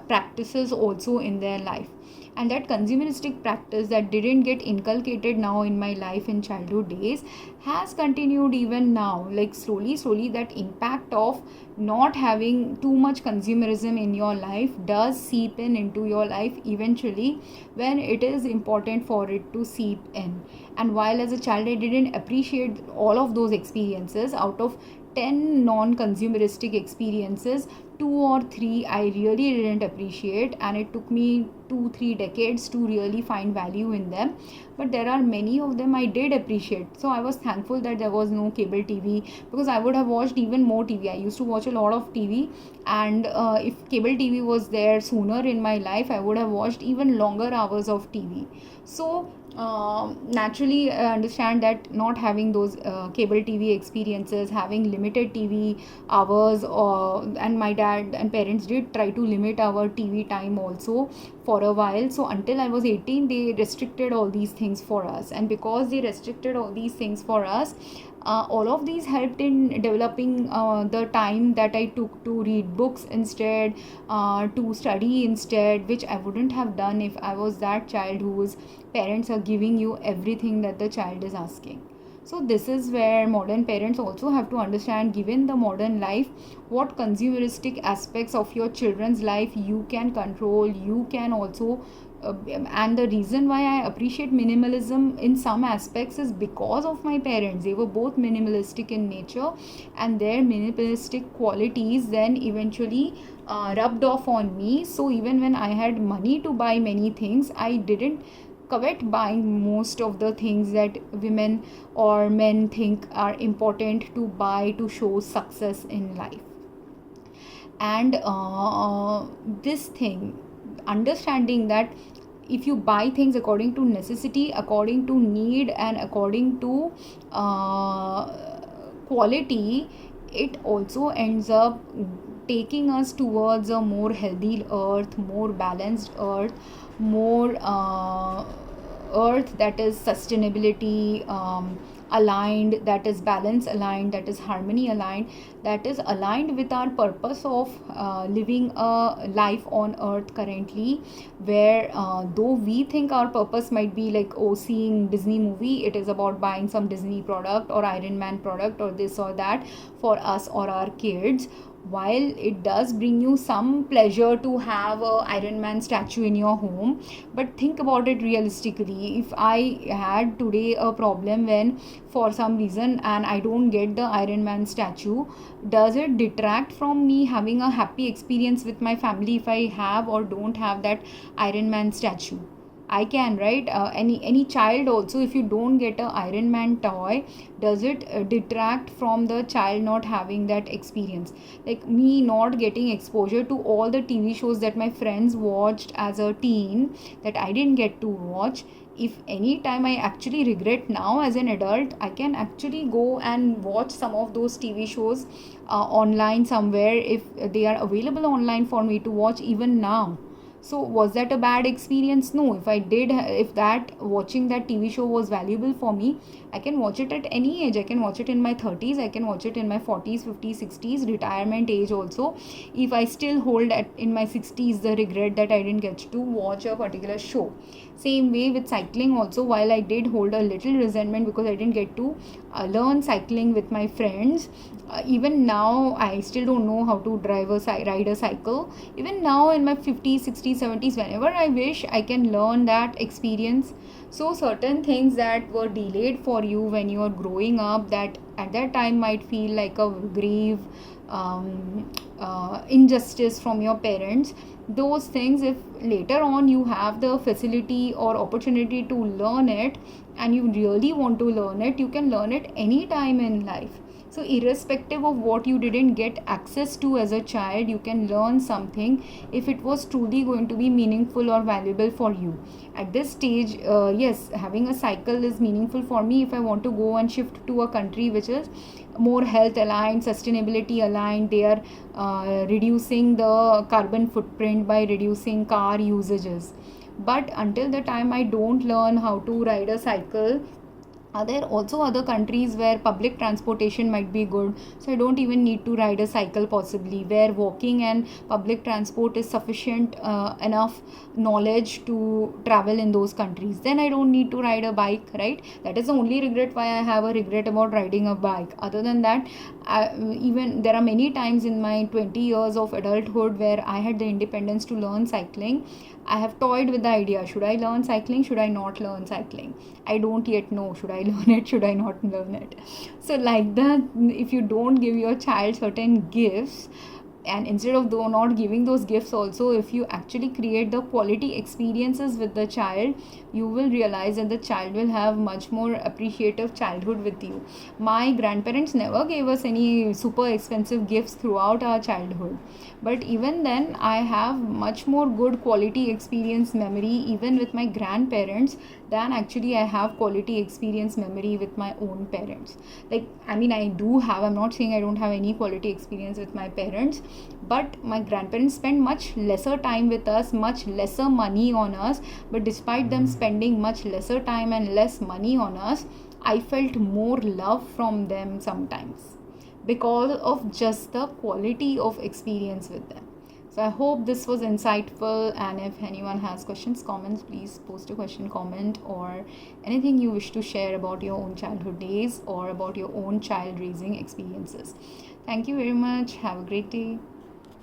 practices also in their life. And that consumeristic practice that didn't get inculcated now in my life in childhood days has continued even now. Like slowly that impact of not having too much consumerism in your life does seep into your life eventually, when it is important for it to seep in. And while as a child I didn't appreciate all of those experiences, out of 10 non-consumeristic experiences, 2 or 3 I really didn't appreciate, and it took me 2-3 decades to really find value in them. But there are many of them I did appreciate. So I was thankful that there was no cable TV, because I would have watched even more TV. I used to watch a lot of TV, and if cable TV was there sooner in my life, I would have watched even longer hours of TV. So naturally I understand that not having those cable TV experiences, having limited TV hours, and my dad and parents did try to limit our TV time also for a while. So until I was 18, they restricted all these things for us, and because they restricted all these things for us, all of these helped in developing the time that I took to read books instead, to study instead, which I wouldn't have done if I was that child whose parents are giving you everything that the child is asking. So this is where modern parents also have to understand, given the modern life, what consumeristic aspects of your children's life you can control, you can also and the reason why I appreciate minimalism in some aspects is because of my parents. They were both minimalistic in nature, and their minimalistic qualities then eventually rubbed off on me. So even when I had money to buy many things, I didn't covet buying most of the things that women or men think are important to buy to show success in life. And this thing, understanding that if you buy things according to necessity, according to need, and according to quality, it also ends up taking us towards a more healthy earth, more balanced earth, more earth that is sustainability aligned, that is balance aligned, that is harmony aligned, that is aligned with our purpose of living a life on earth currently, where though we think our purpose might be like, oh, seeing Disney movie, it is about buying some Disney product or Iron Man product or this or that for us or our kids. While it does bring you some pleasure to have a Iron Man statue in your home, but think about it realistically. If I had today a problem when for some reason and I don't get the Iron Man statue, does it detract from me having a happy experience with my family if I have or don't have that Iron Man statue? I can, right? Any child also, if you don't get a Iron Man toy, does it detract from the child not having that experience? Like me not getting exposure to all the TV shows that my friends watched as a teen that I didn't get to watch. If any time I actually regret now as an adult, I can actually go and watch some of those TV shows online somewhere if they are available online for me to watch even now. So was that a bad experience? No. If that watching that TV show was valuable for me, I can watch it at any age. I can watch it in my 30s, I can watch it in my 40s, 50s, 60s, retirement age also. If I still hold in my 60s the regret that I didn't get to watch a particular show. Same way with cycling also, while I did hold a little resentment because I didn't get to learn cycling with my friends, even now I still don't know how to ride a cycle. Even now in my 50s, 60s, 70s, whenever I wish, I can learn that experience. So certain things that were delayed for you when you are growing up, that at that time might feel like a grave injustice from your parents, those things, if later on you have the facility or opportunity to learn it and you really want to learn it, you can learn it any time in life. So irrespective of what you didn't get access to as a child, you can learn something if it was truly going to be meaningful or valuable for you. At this stage, yes, having a cycle is meaningful for me if I want to go and shift to a country which is more health aligned, sustainability aligned. They are reducing the carbon footprint by reducing car usages. But until the time I don't learn how to ride a cycle, are there also other countries where public transportation might be good, so I don't even need to ride a cycle, possibly where walking and public transport is sufficient enough knowledge to travel in those countries? Then I don't need to ride a bike, right? That is the only regret why I have a regret about riding a bike. Other than that, even there are many times in my 20 years of adulthood where I had the independence to learn cycling. I have toyed with the idea, should I learn cycling, should I not learn cycling? I don't yet know, should I learn it, should I not learn it? So like that, if you don't give your child certain gifts, and instead of not giving those gifts also, if you actually create the quality experiences with the child, you will realize that the child will have much more appreciative childhood with you. My grandparents never gave us any super expensive gifts throughout our childhood, but even then I have much more good quality experience memory even with my grandparents than actually I have quality experience memory with my own parents. Like, I mean, I'm not saying I don't have any quality experience with my parents, but my grandparents spend much lesser time with us, much lesser money on us, but despite them spending much lesser time and less money on us, I felt more love from them sometimes because of just the quality of experience with them. So I hope this was insightful, and if anyone has questions, comments, please post a question, comment, or anything you wish to share about your own childhood days or about your own child raising experiences. Thank you very much. Have a great day.